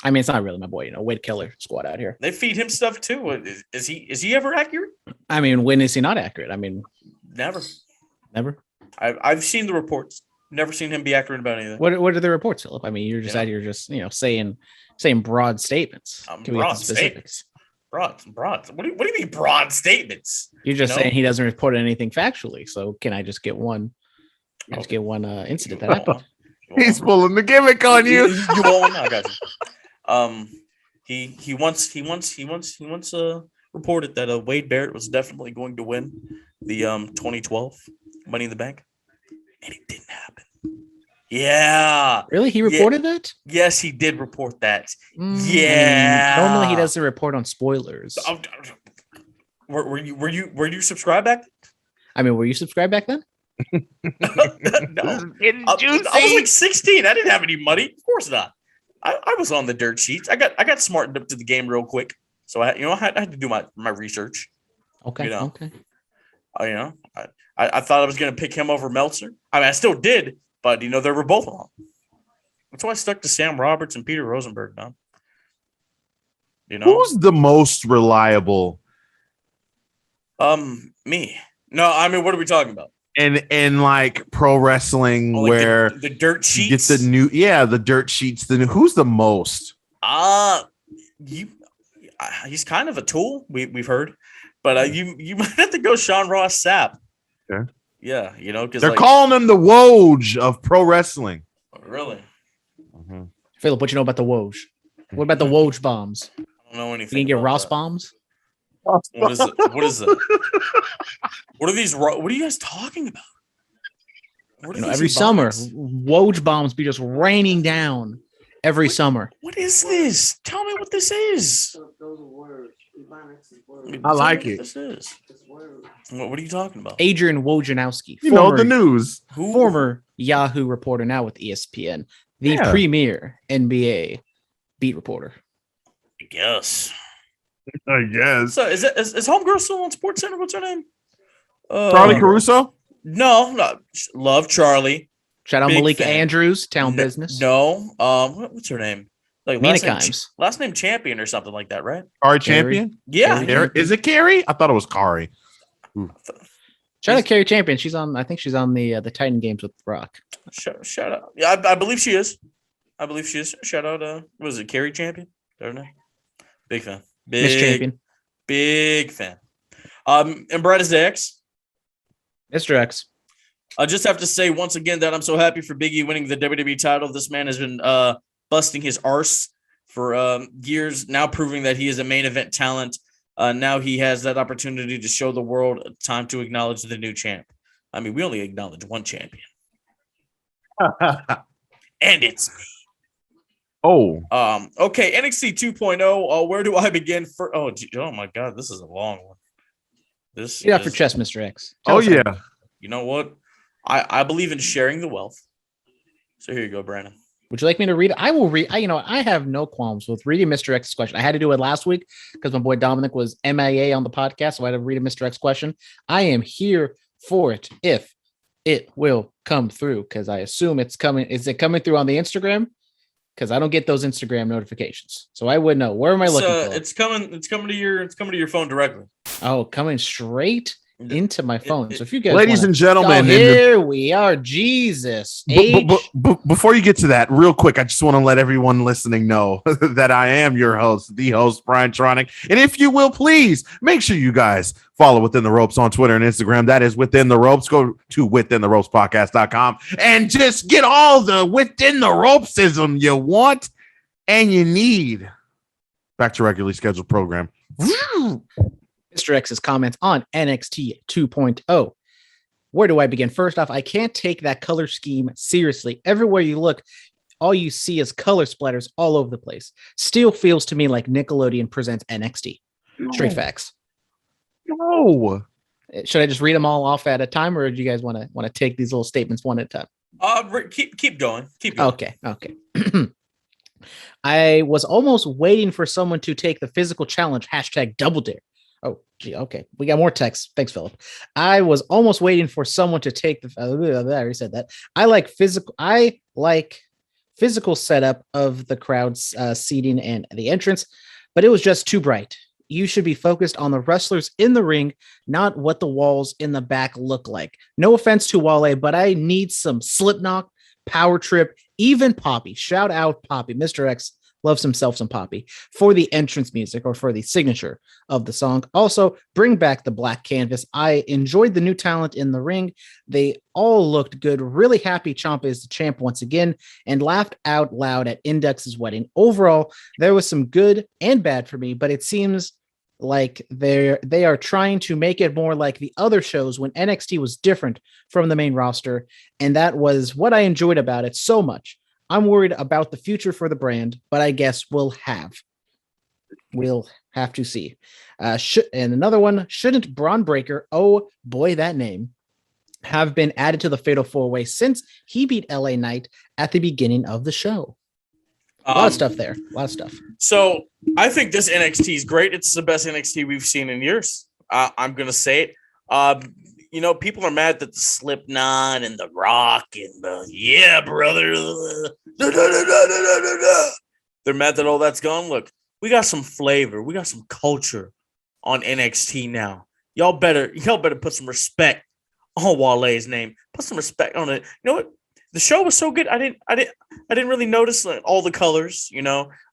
I mean, it's not really my boy, Wade Keller squad out here. They feed him stuff too. Is he ever accurate? I mean, when is he not accurate? I mean, never. I've seen the reports. Never seen him be accurate about anything. What are the reports, Philip? I mean, you're just out here just saying broad statements. Can we get the specifics? Broad. What do you mean broad statements? You're just saying he doesn't report anything factually. So can I just get one? Incident that happened. He's pulling the gimmick on you. You want one? I got you. He once reported that Wade Barrett was definitely going to win the 2012 Money in the Bank, and it didn't happen. Yeah. Really? He reported that? Yes, he did report that. Yeah. Normally he doesn't report on spoilers. Were you subscribed back? I mean, were you subscribed back then? No. I was like 16. I didn't have any money. Of course not. I was on the dirt sheets. I got smartened up to the game real quick. So I had to do my research. Okay. Okay. I thought I was going to pick him over Meltzer. I mean, I still did, but they were both wrong. That's why I stuck to Sam Roberts and Peter Rosenberg, man. Who's the most reliable? Me. No, I mean, what are we talking about? In like pro wrestling, like where the dirt sheets, get the dirt sheets. Who's the most? He's kind of a tool. We've heard, but you might have to go Sean Ross Sapp. Okay. Yeah, because they're calling him the Woj of pro wrestling. Really? Mm-hmm. Philip, what you know about the Woj? What about the Woj bombs? I don't know anything. You can get Ross bombs. What is it? What is it? What are these? What are you guys talking about? Every summer, Woj bombs be just raining down every summer. What is this? Tell me what this is. I like it. This is. What are you talking about? Adrian Wojnarowski. The news. Former Yahoo reporter, now with ESPN, the premier NBA beat reporter. I guess. So is Homegirl still on SportsCenter? What's her name? Charlie Caruso? No. Love Charlie. Shout out Malika Andrews, Town Business. No. What's her name? Like last name Champion or something like that, right? Carrie Champion? Yeah. Is it Carrie? I thought it was Kari. Shout out Carrie Champion. I think she's on the Titan Games with Rock. Shout out. Yeah, I believe she is. Shout out. Was it Carrie Champion? I don't know. Big fan. Miss Champion. Big fan. And Brad is the X. Mr. X. I just have to say once again that I'm so happy for Big E winning the WWE title. This man has been busting his arse for years, now proving that he is a main event talent. Now he has that opportunity to show the world time to acknowledge the new champ. I mean, we only acknowledge one champion. And it's me. Oh. Okay, NXT 2.0. Where do I begin? Oh my God, this is a long one. Get off your chest, Mr. X. You know what? I believe in sharing the wealth. So here you go, Brandon. Would you like me to read it? I will read. I have no qualms with reading Mr. X's question. I had to do it last week because my boy Dominic was MIA on the podcast, so I had to read a Mr. X question. I am here for it if it will come through, because I assume it's coming. Is it coming through on the Instagram? Because I don't get those Instagram notifications, so I would know. Where am I looking for? It's coming to your phone directly. Oh, coming straight into my phone. So if you guys, ladies and gentlemen, here we are. Jesus. Before you get to that, real quick, I just want to let everyone listening know that I am your host, the host, Brian Tronic. And if you will, please make sure you guys follow Within the Ropes on Twitter and Instagram. That is Within the Ropes. Go to withintheropespodcast.com and just get all the Within the Ropesism you want and you need. Back to regularly scheduled program. Mr. X's comments on NXT 2.0. Where do I begin? First off, I can't take that color scheme seriously. Everywhere you look, all you see is color splatters all over the place. Still feels to me like Nickelodeon presents NXT. Straight facts. No. Should I just read them all off at a time, or do you guys want to take these little statements one at a time? Keep going. Keep going. Okay. I was almost waiting for someone to take the physical challenge #Double Dare. Oh, gee, okay. We got more text. Thanks, Phillip. I was almost waiting for someone to take the. I already said that. I like physical setup of the crowd's seating and the entrance, but it was just too bright. You should be focused on the wrestlers in the ring, not what the walls in the back look like. No offense to Wale, but I need some Slipknot, Power Trip, even Poppy. Shout out Poppy. Mr. X loves himself some Poppy for the entrance music or for the signature of the song. Also, bring back the black canvas. I enjoyed the new talent in the ring. They all looked good. Really happy Ciampa is the champ once again, and laughed out loud at Index's wedding. Overall, there was some good and bad for me, but it seems like they are trying to make it more like the other shows when NXT was different from the main roster, and that was what I enjoyed about it so much. I'm worried about the future for the brand, but I guess we'll have to see. And another one, shouldn't Braun Breaker, oh boy, that name, have been added to the Fatal 4-Way since he beat LA Knight at the beginning of the show? A lot of stuff there. A lot of stuff. So I think this NXT is great. It's the best NXT we've seen in years. I'm going to say it. People are mad that the Slipknot and the Rock and the yeah, brother. They're mad that all that's gone. Look, we got some flavor. We got some culture on NXT now. Y'all better put some respect on Wale's name. Put some respect on it. You know what? The show was so good. I didn't really notice all the colors.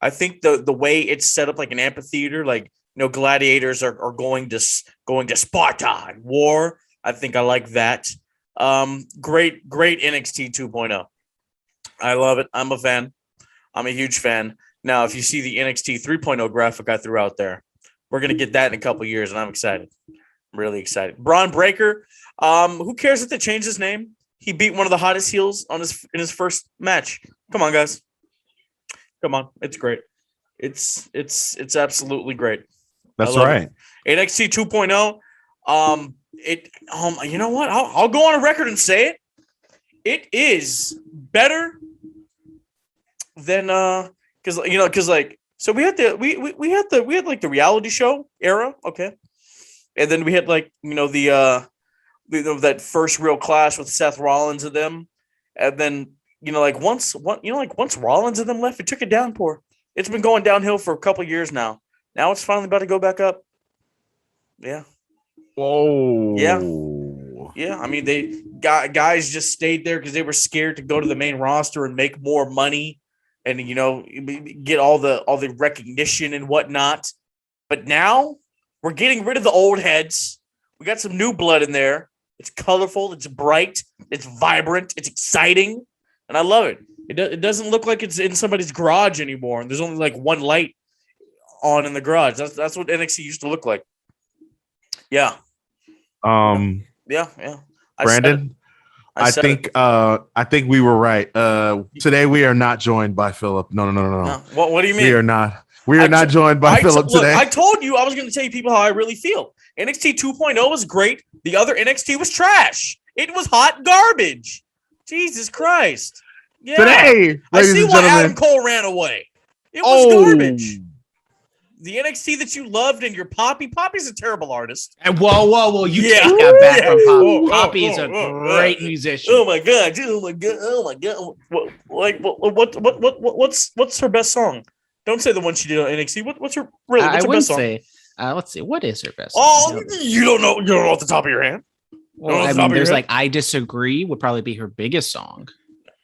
I think the way it's set up like an amphitheater, like gladiators are going to Sparta and war. I think I like that. Great NXT 2.0. I love it. I'm a fan. I'm a huge fan. Now, if you see the NXT 3.0 graphic I threw out there, we're going to get that in a couple years, and I'm excited. I'm really excited. Braun Breaker, who cares if they change his name? He beat one of the hottest heels in his first match. Come on, guys. Come on. It's great. It's absolutely great. That's right. NXT 2.0, you know what? I'll go on a record and say it. It is better than so we had the reality show era, okay, and then we had that first real clash with Seth Rollins and them, and then once Rollins and them left, it took a downpour. It's been going downhill for a couple years now. Now it's finally about to go back up. Yeah. Whoa. Yeah. I mean, guys just stayed there because they were scared to go to the main roster and make more money and, get all the recognition and whatnot. But now we're getting rid of the old heads. We got some new blood in there. It's colorful. It's bright. It's vibrant. It's exciting. And I love it. It doesn't look like it's in somebody's garage anymore. And there's only one light on in the garage. That's what NXT used to look like. Yeah. Yeah. Brandon, I think we were right. Today we are not joined by Phillip. No. What do you mean? We are not. We are not joined by Phillip today. I told you I was going to tell you people how I really feel. NXT 2.0 was great. The other NXT was trash. It was hot garbage. Jesus Christ. Yeah. Today, I ladies see and why gentlemen. Adam Cole ran away. It was garbage. The NXT that you loved and your Poppy's a terrible artist. And whoa! You Yeah. take that back Yeah. from Poppy. Oh, Poppy is a great oh. musician. Oh my god! What's her best song? Don't say the one she did on NXT. What's her best song? Say. Let's see. What is her best Oh, song? you don't know. You don't know off the top of your hand. Well, I mean, there's like "I Disagree" would probably be her biggest song.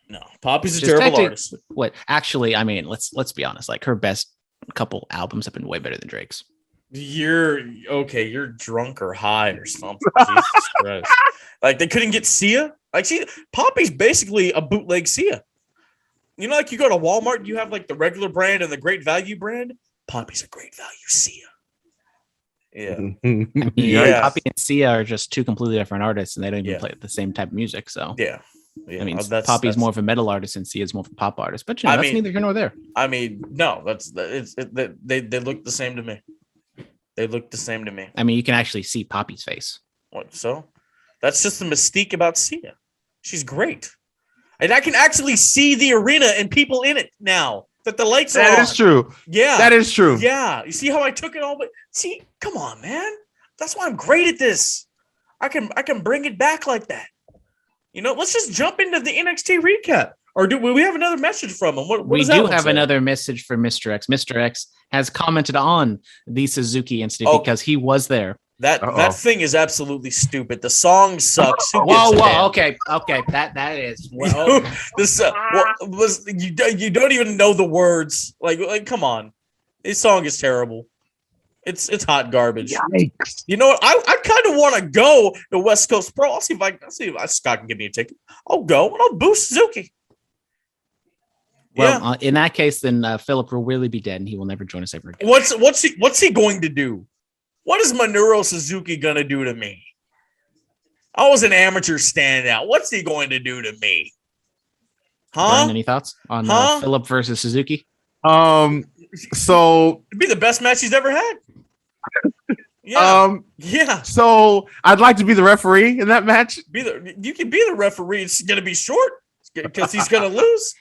No, Poppy's a terrible artist. What? Actually, I mean, let's be honest. Like her best couple albums have been way better than Drake's. You're okay. You're drunk or high or something. Jesus Christ! Like they couldn't get Sia. Like Poppy's basically a bootleg Sia. You know, like you go to Walmart, you have like the regular brand and the great value brand. Poppy's a great value Sia. Yeah. Poppy and Sia are just two completely different artists, and they don't even play the same type of music. So yeah. I mean, Poppy's more of a metal artist, and Sia's more of a pop artist. But that's neither here nor there. I mean, no, they look the same to me. They look the same to me. I mean, you can actually see Poppy's face. What? So that's just the mystique about Sia. She's great, and I can actually see the arena and people in it now that the lights are on. That is true. Yeah, that is true. Yeah, you see how I took it all? But see, come on, man. That's why I'm great at this. I can bring it back like that. You know, let's just jump into the NXT recap. Or do we have another message from him? What we do have another message from Mr. X. Mr. X has commented on the Suzuki incident because he was there. That thing is absolutely stupid. The song sucks. Whoa, okay. That is well. You don't even know the words. Like come on, this song is terrible. It's hot garbage. Yikes. You know what? I kind of want to go to West Coast Pro. I'll see if Scott can give me a ticket. I'll go and I'll boo Suzuki. Well, in that case, then Phillip will really be dead, and he will never join us ever again. What's he going to do? What is Minoru Suzuki gonna do to me? I was an amateur standout. What's he going to do to me? Huh? Brian, any thoughts on Phillip versus Suzuki? So it'd be the best match he's ever had. Yeah. Yeah. So I'd like to be the referee in that match. You can be the referee. It's gonna be short because he's gonna lose.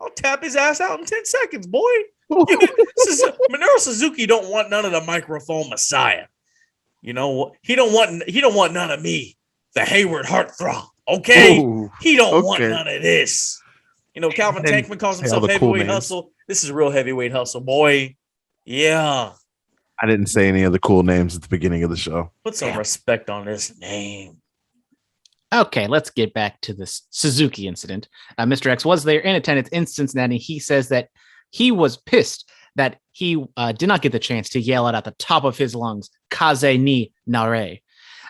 I'll tap his ass out in 10 seconds, boy. Minoru Suzuki don't want none of the microphone messiah. You know, he don't want none of me, the Hayward heartthrob. Okay, he don't want none of this. You know, Calvin Tankman calls himself heavyweight hustle. This is real heavyweight hustle, boy. Yeah. I didn't say any of the cool names at the beginning of the show. Put some respect on this name. Okay, let's get back to this Suzuki incident. Mr. X was there in attendance in Cincinnati. He says that he was pissed that he did not get the chance to yell it at the top of his lungs, Kaze ni Nare.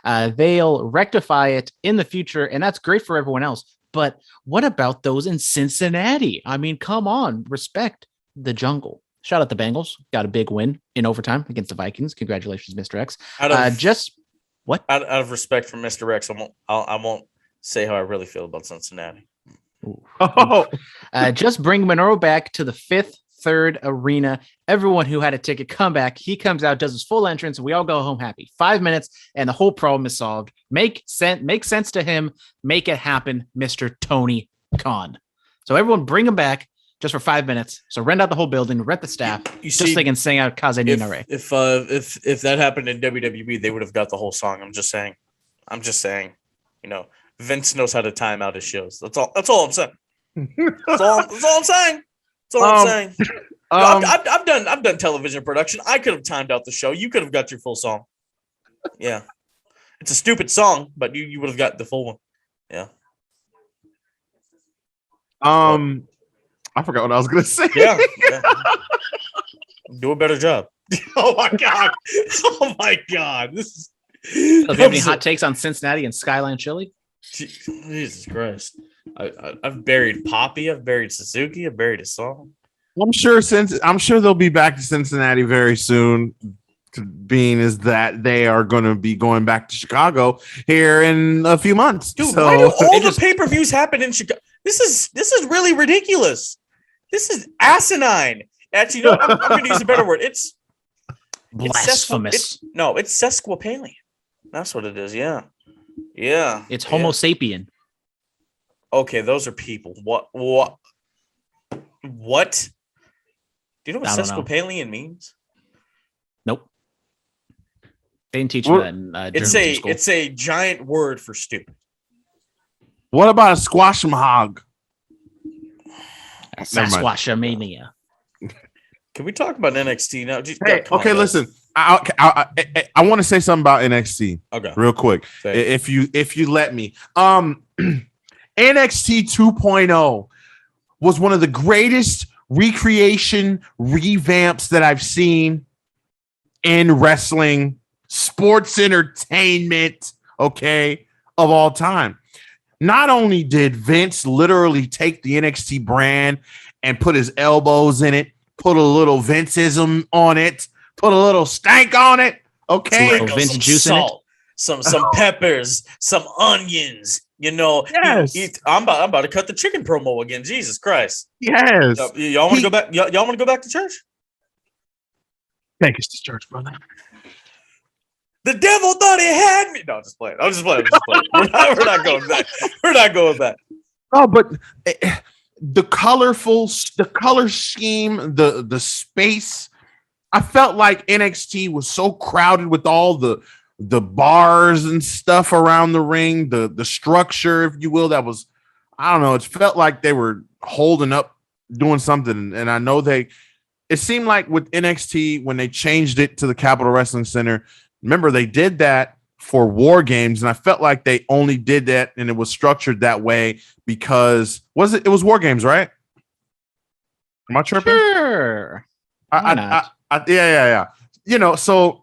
They'll rectify it in the future, and that's great for everyone else. But what about those in Cincinnati? I mean, come on, respect the jungle. Shout out the Bengals. Got a big win in overtime against the Vikings. Congratulations, Mr. X. Out of respect for Mr. X, I won't say how I really feel about Cincinnati. Just bring Minoru back to the third arena. Everyone who had a ticket come back. He comes out, does his full entrance, and we all go home happy. 5 minutes, and the whole problem is solved. Make sense to him. Make it happen, Mr. Tony Khan. So everyone bring him back just for 5 minutes. So rent out the whole building, rent the staff, so they can sing out Kaze ni Nare. If that happened in WWE, they would have got the whole song. I'm just saying. You know, Vince knows how to time out his shows. That's all I'm saying. That's all I'm saying. I've done television production. I could have timed out the show. You could have got your full song. Yeah. It's a stupid song, but you would have got the full one. Yeah. I forgot what I was gonna say. Yeah. Do a better job. Oh my god. This is. Do you have any hot takes on Cincinnati and Skyline Chili? Jesus Christ. I've buried Poppy. I've buried Suzuki. I've buried a song. I'm sure they'll be back to Cincinnati very soon. Being is that they are going to be going back to Chicago here in a few months. Dude, why do all the pay-per-views happen in Chicago? This is really ridiculous. This is asinine. Actually, no, I'm going to use a better word. It's blasphemous. It's sesquipalian. That's what it is. Yeah. It's Homo sapien. Okay, those are people. What? Do you know what I don't know. sesquipalian means? Nope. They didn't teach me that in journalism school. It's a giant word for stupid. What about a squash 'em hog? Sasquatchamania. Can we talk about NXT now? Okay, listen. I want to say something about NXT. Okay, real quick, if you let me. NXT 2.0 was one of the greatest recreation revamps that I've seen in wrestling, sports entertainment, okay, of all time. Not only did Vince literally take the NXT brand and put his elbows in it, put a little Vinceism on it, put a little stank on it, okay? Some salt, some peppers, some onions. You know, yes. I'm about to cut the chicken promo again. Jesus Christ. Yes. Y'all want to go back? Y'all want to go back to church? Take us to church, brother. The devil thought he had me. No, I'm just playing. We're not going back. We're not going back. Oh, but the color scheme, the space. I felt like NXT was so crowded with all the bars and stuff around the ring, the structure, if you will, that was, I don't know, it felt like they were holding up, doing something. And I know it seemed like with NXT, when they changed it to the Capitol Wrestling Center, remember they did that for War Games, and I felt like they only did that and it was structured that way because it was War Games, right? Am I tripping? Sure. Why not? Yeah. You know, so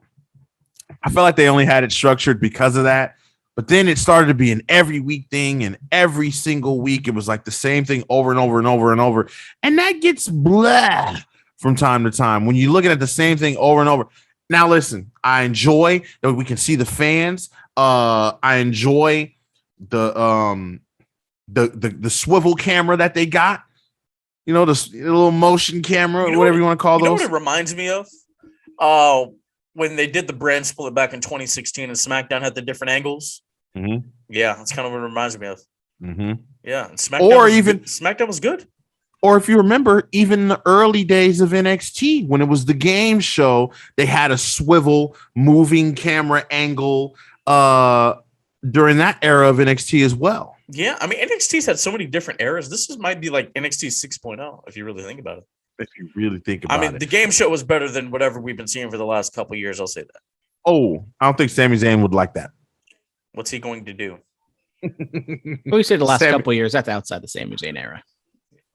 I felt like they only had it structured because of that. But then it started to be an every week thing, and every single week it was like the same thing over and over and over and over. And that gets blah from time to time when you're looking at the same thing over and over. Now, listen, I enjoy that we can see the fans. I enjoy the swivel camera that they got. You know, the little motion camera, whatever you want to call those. You know what it reminds me of? When they did the brand split back in 2016 and SmackDown had the different angles. Mm-hmm. Yeah, that's kind of what it reminds me of. Mm-hmm. Yeah, and SmackDown was good. Or if you remember, even the early days of NXT, when it was the game show, they had a swivel moving camera angle during that era of NXT as well. Yeah, I mean, NXT's had so many different eras. This might be like NXT 6.0, if you really think about it. If you really think about it. I mean, the game show was better than whatever we've been seeing for the last couple of years. I'll say that. Oh, I don't think Sami Zayn would like that. What's he going to do? We said the last couple of years. That's outside the Sami Zayn era.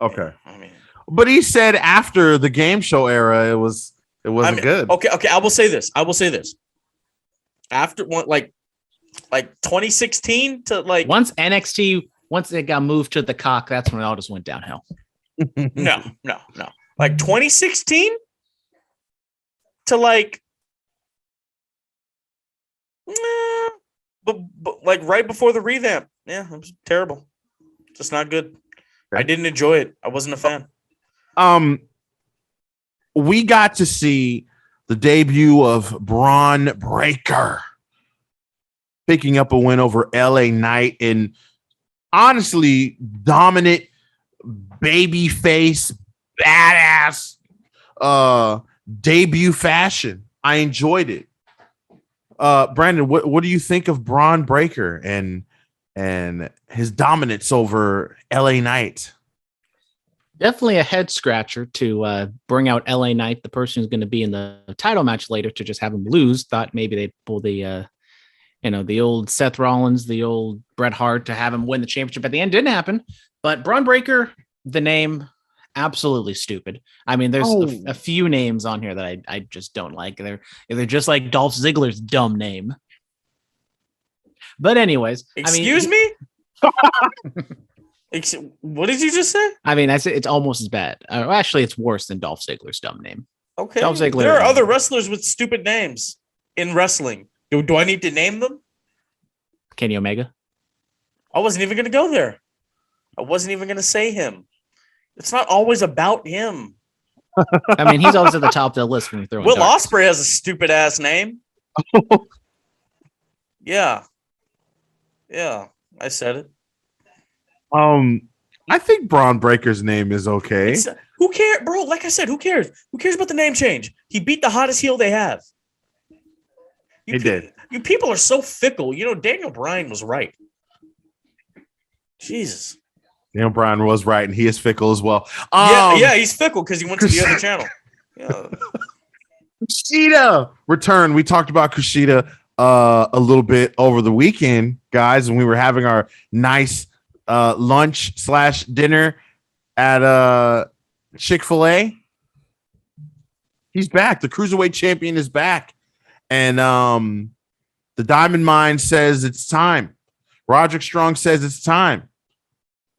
Okay. I mean, but he said after the game show era, it wasn't good. Okay. I will say this. After one, like 2016 to like once it got moved to the cock, that's when it all just went downhill. No. Like 2016 to like, but like right before the revamp. Yeah, it was terrible. Just not good. Okay. I didn't enjoy it. I wasn't a fan. We got to see the debut of Braun Breaker picking up a win over LA Knight in honestly dominant babyface badass debut fashion. I enjoyed it. Brandon, what do you think of Braun Breaker and his dominance over LA Knight? Definitely a head scratcher to bring out LA Knight, the person who's going to be in the title match later, to just have him lose. Thought maybe they'd pull the old Seth Rollins, the old Bret Hart to have him win the championship at the end. Didn't happen. But Braun Breaker, the name, absolutely stupid. I mean, there's a few names on here that I just don't like. They're just like Dolph Ziggler's dumb name. But anyways, excuse me? What did you just say? I mean, I said it's almost as bad. Actually, it's worse than Dolph Ziggler's dumb name. Okay. Dolph Ziggler, there are other wrestlers with stupid names in wrestling. Do I need to name them? Kenny Omega. I wasn't even going to go there. I wasn't even going to say him. It's not always about him. I mean, he's always at the top of the list when you throw in Will darts. Ospreay has a stupid ass name. Yeah, I said it. I think Braun Breaker's name is okay. Who cares, bro? Like I said, who cares? Who cares about the name change? He beat the hottest heel they have. He did. You people are so fickle. You know, Daniel Bryan was right. Jesus. Daniel Bryan was right, and he is fickle as well. Yeah, he's fickle because he went to the other channel. Yeah. Kushida return. We talked about Kushida a little bit over the weekend, guys, when we were having our nice lunch/dinner at Chick-fil-A. He's back. The Cruiserweight champion is back. And the Diamond Mine says it's time. Roderick Strong says it's time.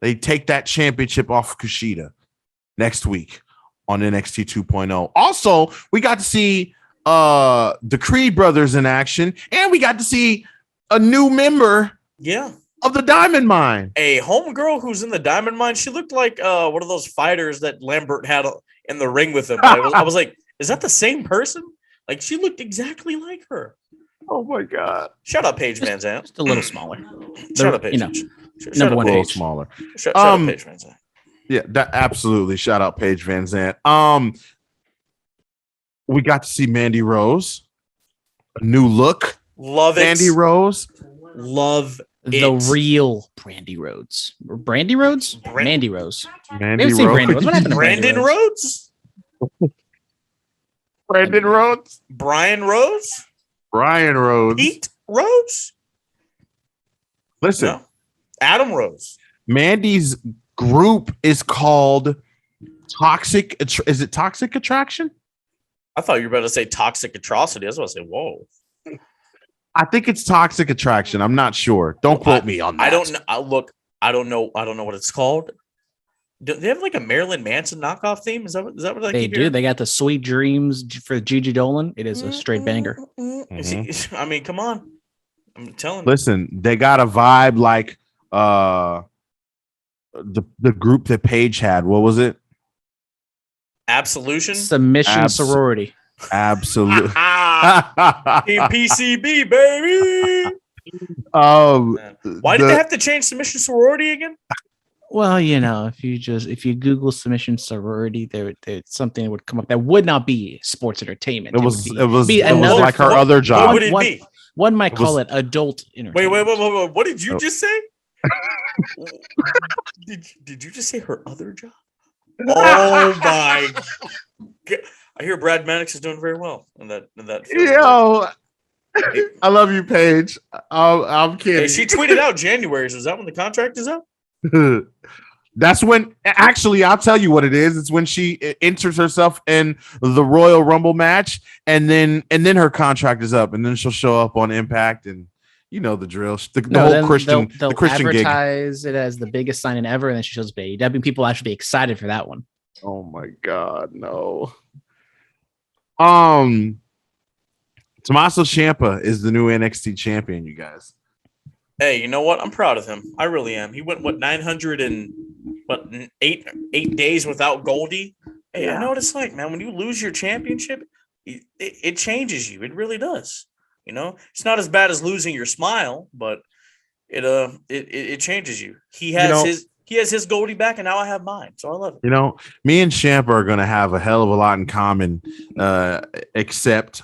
They take that championship off of Kushida next week on NXT 2.0. Also, we got to see the Creed brothers in action, and we got to see a new member of the Diamond Mine. A homegirl who's in the Diamond Mine. She looked like one of those fighters that Lambert had in the ring with him. I was like, is that the same person? Like, she looked exactly like her. Oh my God. Shout out Paige Van Zandt. Just a little smaller. Shout out Paige. You know, Shout number out one A little Paige. smaller. Shout out Paige Van Zandt. Yeah, that absolutely. Shout out Paige Van Zandt. We got to see Mandy Rose. A new look. Love it. Mandy Rose. Love The it. real Brandy Rhodes. Brandy Rhodes? Mandy Rose. Mandy We haven't seen Rose. Brandy Rhodes. What happened to Brandy Brandon Rhodes? Rhodes? Brandon Rhodes. Brian Rose? Brian Rhodes. Pete Rose? Listen, No. Adam Rose. Mandy's group is called Toxic. Is it Toxic Attraction? I thought you were about to say Toxic Atrocity. I was about to say, whoa. I think it's Toxic Attraction. I'm not sure. Don't quote me on that. I don't know. I don't know what it's called. Do they have like a Marilyn Manson knockoff theme? Is that what I They keep do. hearing? They got the Sweet Dreams for Gigi Dolan. It is a straight banger. Mhm. I mean, come on. I'm telling you. Listen, they got a vibe like the group that Paige had. What was it? Absolution. Submission sorority. Absolutely. Team PCB, baby. Why did they have to change submission sorority again? Well, you know, if you Google submission sorority, there's something that would come up that would not be sports entertainment. It was another like her form. other What job. would it be? One might call it adult entertainment. Wait. What did you just say? Did you just say her other job? Oh my God. I hear Brad Maddox is doing very well in that field. Yo, I love you, Paige. I'm kidding. Hey, she tweeted out January. So is that when the contract is up? That's when, actually, I'll tell you what it is. It's when she enters herself in the Royal Rumble match, and then her contract is up, and then she'll show up on Impact, and you know the drill. The whole Christian, they'll the Christian gig. advertise it as the biggest signing ever, and then she shows up to AEW. People will actually be excited for that one. Oh my God, no. Tommaso Ciampa is the new NXT champion, you guys. Hey, you know what? I'm proud of him. I really am. He went 8 days without Goldie. Hey, Yeah. I know what it's like, man. When you lose your championship, it changes you. It really does. You know, it's not as bad as losing your smile, but it changes you. He has his Goldie back, and now I have mine. So I love it. You know, me and Ciampa are going to have a hell of a lot in common, except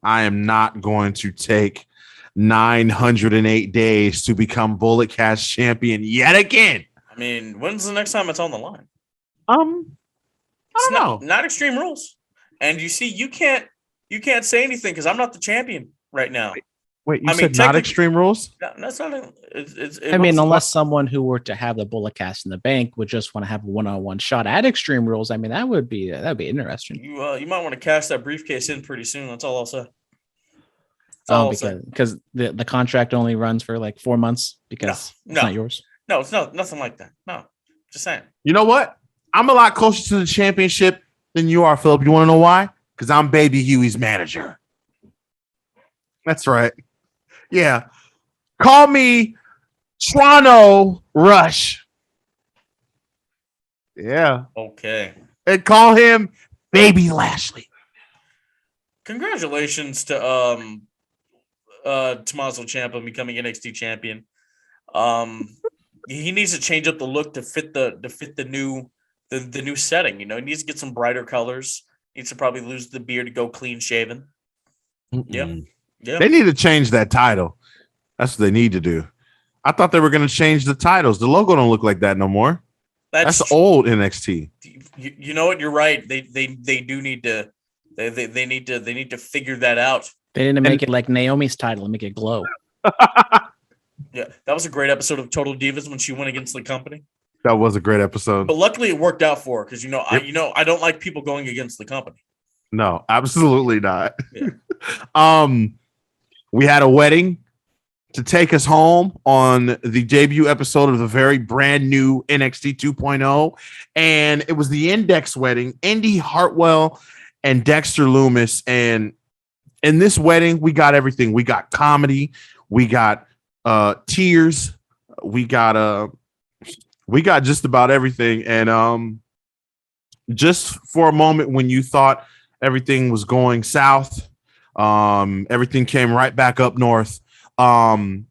I am not going to take 908 days to become Bullet Cast champion yet again. I mean, when's the next time it's on the line? I don't know. Not Extreme Rules. And you see, you can't say anything because I'm not the champion right now. Wait, you said not Extreme Rules? That's not. I mean, unless someone who were to have the Bullet Cast in the bank would just want to have a one-on-one shot at Extreme Rules. I mean, that'd be interesting. You might want to cash that briefcase in pretty soon. That's all I'll say. Because the contract only runs for like 4 months because it's not yours. No, it's nothing like that. No, just saying. You know what? I'm a lot closer to the championship than you are, Phillip. You want to know why? Because I'm Baby Huey's manager. That's right. Yeah. Call me Toronto Rush. Yeah. Okay. And call him Baby Lashley. Congratulations to Tommaso Ciampa becoming NXT champion. he needs to change up the look to fit the new setting. You know, he needs to get some brighter colors. Needs to probably lose the beard to go clean shaven. Yeah. They need to change that title. That's what they need to do. I thought they were going to change the titles. The logo don't look like that no more. That's old NXT. You know what? You're right. They do need to. They need to figure that out. They need to make it like Naomi's title and make it glow. Yeah, that was a great episode of Total Divas when she went against the company. That was a great episode. But luckily, it worked out for her because I don't like people going against the company. No, absolutely not. Yeah. We had a wedding to take us home on the debut episode of the very brand new NXT 2.0, and it was the Index wedding. Indy Hartwell and Dexter Loomis, and in this wedding, we got everything. We got comedy, we got tears, we got just about everything. And just for a moment when you thought everything was going south, everything came right back up north. Brandon,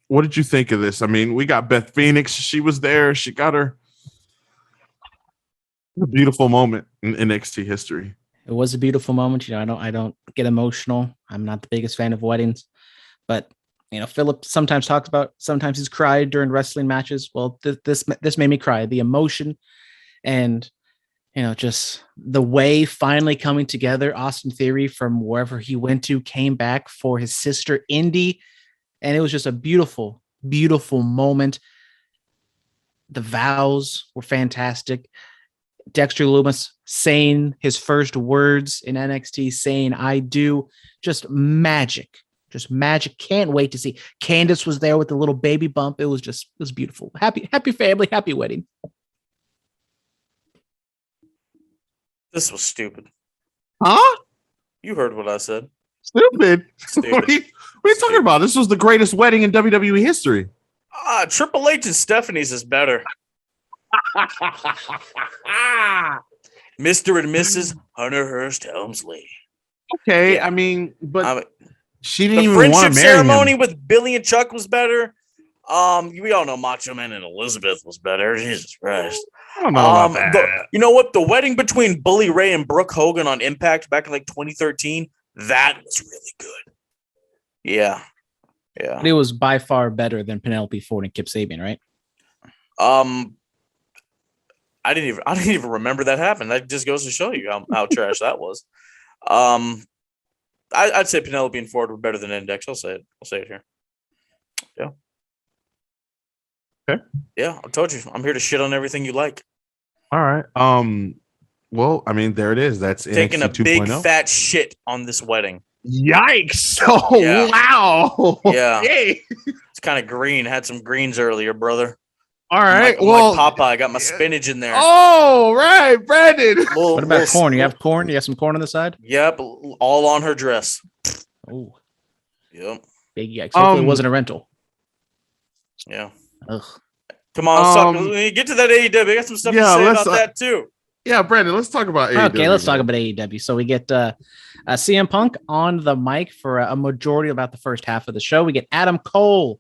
what did you think of this? I mean, we got Beth Phoenix. She was there. She got her a beautiful moment in NXT history. It was a beautiful moment. You know, I don't get emotional. I'm not the biggest fan of weddings, but you know, Phillip sometimes talks about sometimes he's cried during wrestling matches. Well, this made me cry. The emotion and you know, just the way finally coming together. Austin Theory from wherever he went to came back for his sister Indy, and it was just a beautiful, beautiful moment. The vows were fantastic. Dexter Loomis saying his first words in NXT, saying "I do," just magic. Just magic. Can't wait to see. Candace was there with the little baby bump. It was beautiful. Happy family, happy wedding. This was stupid. Huh? You heard what I said. Stupid. What are you talking about? This was the greatest wedding in WWE history. Triple H and Stephanie's is better. Mr. and Mrs. Hunter Hearst Helmsley. Okay, Yeah. I mean, but she didn't the even want to friendship marry ceremony him. with Billy and Chuck was better. We all know Macho Man and Elizabeth was better. Jesus Christ. I don't know about that. You know what? The wedding between Bully Ray and Brooke Hogan on Impact back in like 2013, that was really good. Yeah. But it was by far better than Penelope Ford and Kip Sabian, right? I didn't even remember that happened. That just goes to show you how trash that was. I'd say Penelope and Ford were better than Index. I'll say it here. Yeah. Okay. Yeah, I told you. I'm here to shit on everything you like. All right. Well, I mean, there it is. That's taking NXT a big 2.0. fat shit on this wedding. Yikes! Oh, Yeah. wow. Yeah. Yay. It's kind of green. Had some greens earlier, brother. All right. I'm well, like Popeye. I got my spinach in there. Oh, right, Brandon. What about corn? You have corn? You have some corn on the side? Yep, all on her dress. Oh, Yep. big yikes. Hopefully it wasn't a rental. Yeah. Ugh. Come on, when you get to that AEW, I got some stuff to say about that too. Yeah, Brandon, let's talk about AEW. Okay, let's talk about AEW. So we get CM Punk on the mic for a majority about the first half of the show. We get Adam Cole,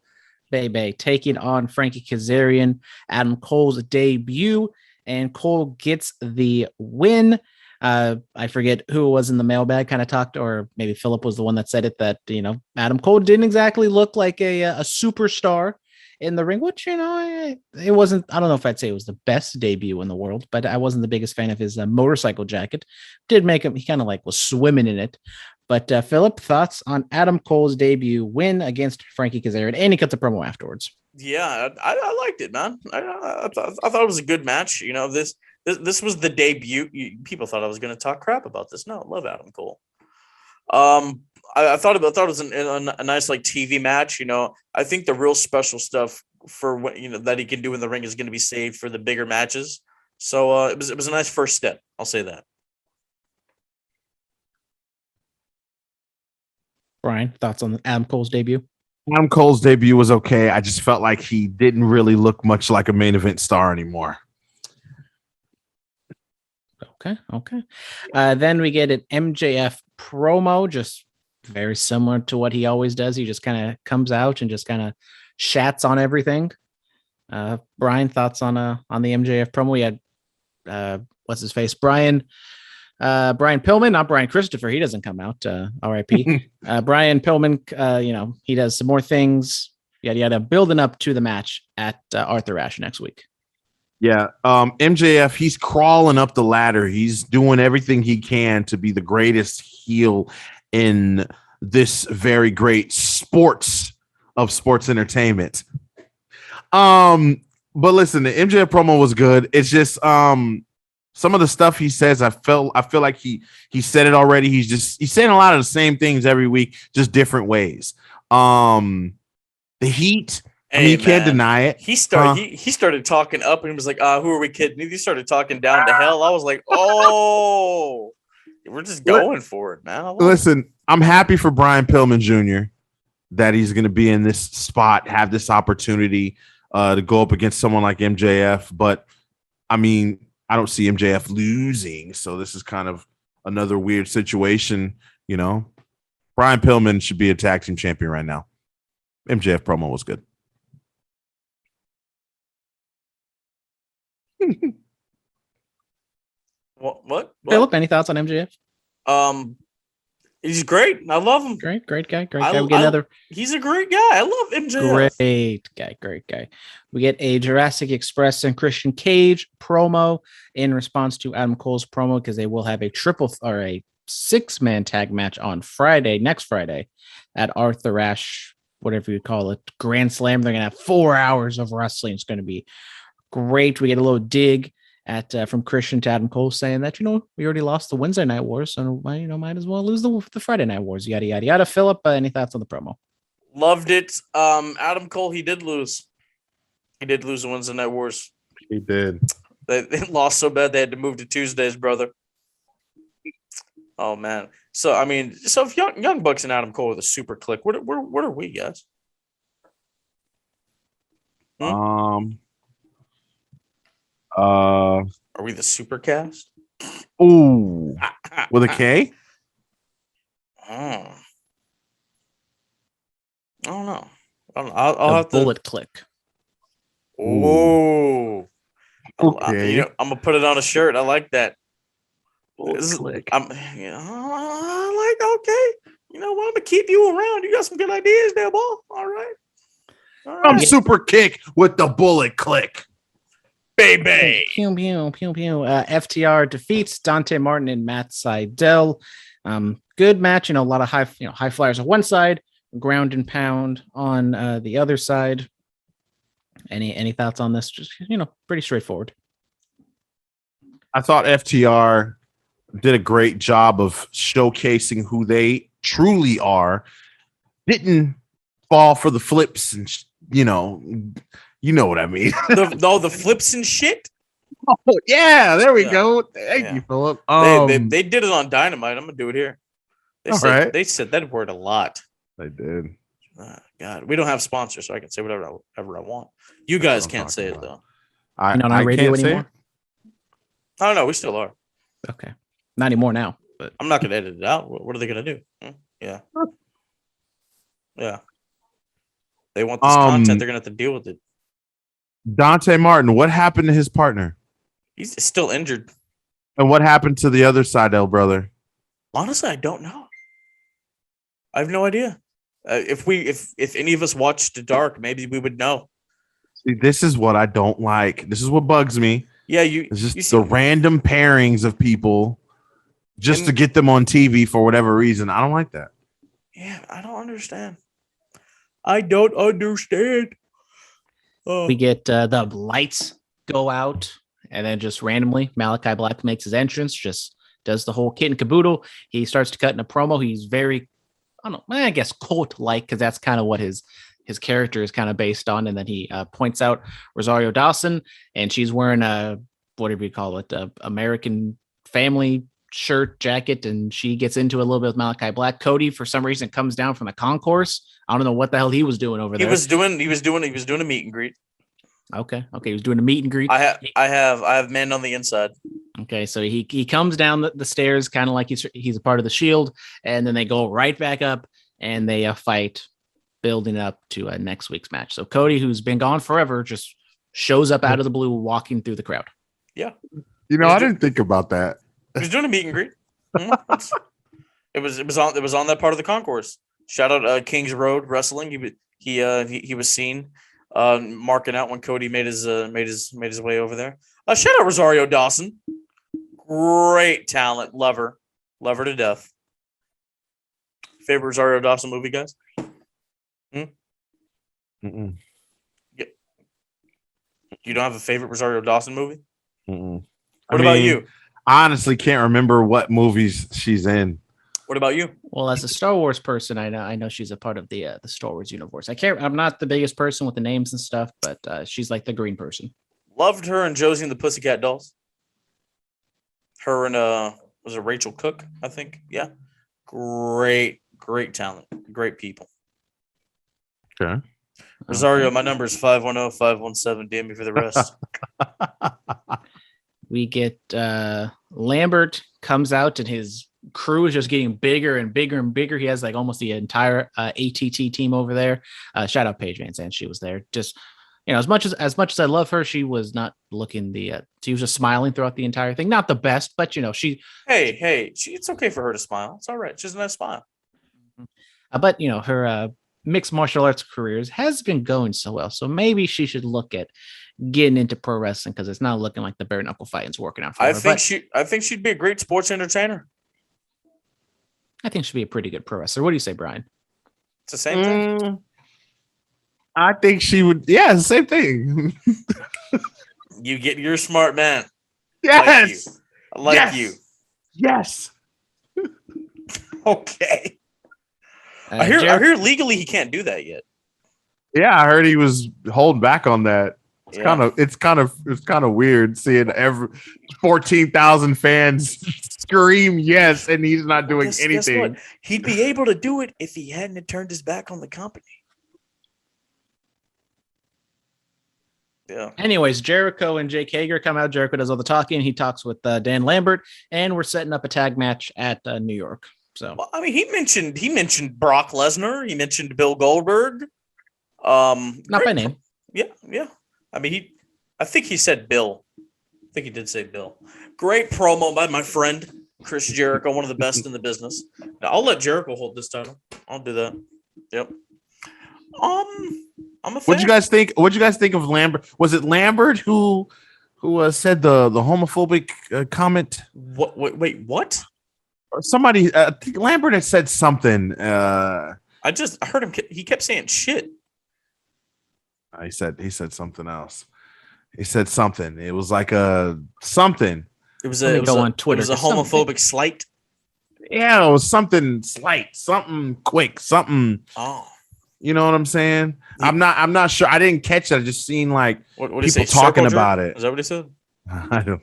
baby, taking on Frankie Kazarian. Adam Cole's debut, and Cole gets the win. I forget who it was in the mailbag kind of talked, or maybe Phillip was the one that said it, that, you know, Adam Cole didn't exactly look like a superstar in the ring, which, you know, it wasn't. I don't know if I'd say it was the best debut in the world, but I wasn't the biggest fan of his motorcycle jacket. Did make him, he kind of like was swimming in it. But Phillip, thoughts on Adam Cole's debut win against Frankie Kazarian? And he cut the promo afterwards. Yeah, I liked it, man. I thought it was a good match. You know, this was the debut. People thought I was going to talk crap about this. No, I love Adam Cole. I thought it was a nice like TV match. You know, I think the real special stuff for what, you know, that he can do in the ring is going to be saved for the bigger matches. So it was a nice first step. I'll say that. Brian, thoughts on Adam Cole's debut? Adam Cole's debut was okay. I just felt like he didn't really look much like a main event star anymore. Okay. Then we get an MJF promo, just very similar to what he always does. He just kind of comes out and just kind of shats on everything. Brian, thoughts on the MJF promo? We had what's his face? Brian Pillman, not Brian Christopher. He doesn't come out. R.I.P. Brian Pillman, he does some more things. Yada yada, building up to the match at Arthur Ashe next week. Yeah. MJF, he's crawling up the ladder. He's doing everything he can to be the greatest heel in this very great sports entertainment. But listen, the MJF promo was good. It's just some of the stuff he says, I feel like he said it already. He's saying a lot of the same things every week, just different ways. The heat, you can't deny it. He started talking up and he was like, who are we kidding? He started talking down to hell. I was like, oh, we're just going for it now. Listen, I'm happy for Brian Pillman Jr. that he's going to be in this spot, have this opportunity to go up against someone like MJF. But I mean, I don't see MJF losing. So this is kind of another weird situation. Brian Pillman should be a tag team champion right now. MJF promo was good. What? Phillip, any thoughts on MJF? He's great. I love him. Great guy. We get he's a great guy. I love MJF. Great guy. We get a Jurassic Express and Christian Cage promo in response to Adam Cole's promo, because they will have a 6-man tag match on next Friday at Arthur Ashe, whatever you call it, Grand Slam. They're gonna have 4 hours of wrestling. It's gonna be great. We get a little dig from Christian to Adam Cole saying that we already lost the Wednesday Night Wars, so might as well lose the Friday Night Wars. Yada yada yada. Phillip, any thoughts on the promo? Loved it. Adam Cole, he did lose. He did lose the Wednesday Night Wars. He did. They lost so bad they had to move to Tuesdays, brother. Oh man. So if Young Bucks and Adam Cole are the super click, what are we, guys? Are we the Supercast? Ooh, with a K? I don't know. I'll have bullet click. Oh, okay. I'm gonna put it on a shirt. I like that. Click. I like. Okay, I'm gonna keep you around. You got some good ideas there, boy. All right. I'm super kick with the bullet click. Baby. Pew, pew, pew, pew. FTR defeats Dante Martin and Matt Seidel. Good match. A lot of high flyers on one side, ground and pound on the other side. Any thoughts on this? Just pretty straightforward. I thought FTR did a great job of showcasing who they truly are. Didn't fall for the flips and you know what I mean. the flips and shit. Oh, yeah, there we go. Thank you, Phillip. They did it on Dynamite. I'm gonna do it here. They said that word a lot. They did. God, we don't have sponsors, so I can say whatever I want. You guys can't say it though. I not on radio anymore. I don't know. We still are. Okay, not anymore now. But I'm not gonna edit it out. What are they gonna do? Yeah. They want this content. They're gonna have to deal with it. Dante Martin, what happened to his partner? He's still injured. And what happened to the other Seidel brother? Honestly, I don't know. I have no idea. If any of us watched The Dark, maybe we would know. See, this is what I don't like. This is what bugs me. Yeah, it's just the random pairings of people just to get them on TV for whatever reason. I don't like that. Yeah, I don't understand. I don't understand. We get the lights go out, and then just randomly Malachi Black makes his entrance, just does the whole kit and caboodle. He starts to cut in a promo. He's very, I guess cult-like, because that's kind of what his character is kind of based on. And then he points out Rosario Dawson, and she's wearing a, whatever you call it, a American Family shirt, jacket, and she gets into a little bit with Malachi Black. Cody, for some reason, comes down from the concourse. I don't know what the hell he was doing over there. He was doing a meet and greet. Okay. He was doing a meet and greet. I have man on the inside. Okay, so he comes down the stairs, kind of like he's a part of the Shield, and then they go right back up and they fight, building up to next week's match. So Cody, who's been gone forever, just shows up out of the blue, walking through the crowd. Yeah, I didn't think about that. He was doing a meet and greet. It was on that part of the concourse. Shout out Kings Road Wrestling. He was seen marking out when Cody made his way over there. Shout out Rosario Dawson. Great talent, lover to death. Favorite Rosario Dawson movie, guys? Mm-mm. You don't have a favorite Rosario Dawson movie? Mm-mm. What about you? I honestly can't remember what movies she's in. What about you? Well, as a Star Wars person, I know she's a part of the Star Wars universe. I'm not the biggest person with the names and stuff, but she's like the green person. Loved her and Josie and the Pussycat Dolls. Her and was it Rachel Cook? I think. Yeah, great talent, great people. Okay. Rosario, my number is 510-517. Damn me for the rest. We get Lambert comes out and his crew is just getting bigger and bigger and bigger. He has like almost the entire ATT team over there. Shout out Paige Van Zandt. She was there. Just, as much as I love her, she was not looking she was just smiling throughout the entire thing. Not the best, but she. Hey, it's okay for her to smile. It's all right. She has a nice smile. But her mixed martial arts careers has been going so well. So maybe she should look at getting into pro wrestling because it's not looking like the bare knuckle fighting's working out for her. I think she'd be a great sports entertainer. I think she'd be a pretty good pro wrestler. What do you say, Brian? It's the same thing. I think she would. Yeah, the same thing. You're a smart man. Yes. I like you. Yes. Okay. I hear legally he can't do that yet. Yeah, I heard he was holding back on that. It's kind of weird seeing every 14,000 fans scream yes, and he's not doing anything. Guess what? He'd be able to do it if he hadn't turned his back on the company. Yeah. Anyways, Jericho and Jake Hager come out. Jericho does all the talking. He talks with Dan Lambert, and we're setting up a tag match at New York. So, well, I mean, he mentioned Brock Lesnar. He mentioned Bill Goldberg. Not by name. Yeah. I mean, I think he said Bill. I think he did say Bill. Great promo by my friend Chris Jericho, one of the best in the business. Now, I'll let Jericho hold this title. I'll do that. Yep. I'm a fan. What'd you guys think of Lambert? Was it Lambert who said the homophobic comment? What? Wait, what? Or somebody? I think Lambert had said something. I heard him. He kept saying shit. He said something else. He said something. It was like a something. It was a homophobic slight. Yeah, it was something slight, something quick, something. Oh. You know what I'm saying? Yeah. I'm not sure. I didn't catch that. I just seen like what people talking about it. Is that what he said? I don't.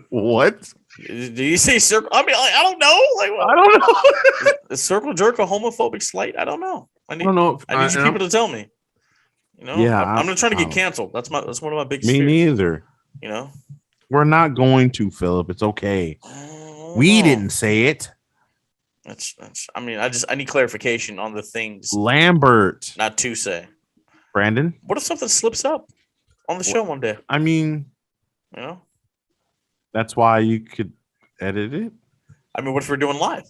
What? Did you say circle? I mean, I don't know. Like, I don't know. Is circle jerk a homophobic slight? I don't know. I need you people to tell me. Yeah, I'm not trying to get canceled. That's one of my biggest fears. Me neither. We're not going to, Phillip. It's okay. We didn't say it. That's. I mean, I need clarification on the things Lambert, not to say. Brandon, what if something slips up on the show one day? I mean, that's why you could edit it. I mean, what if we're doing live?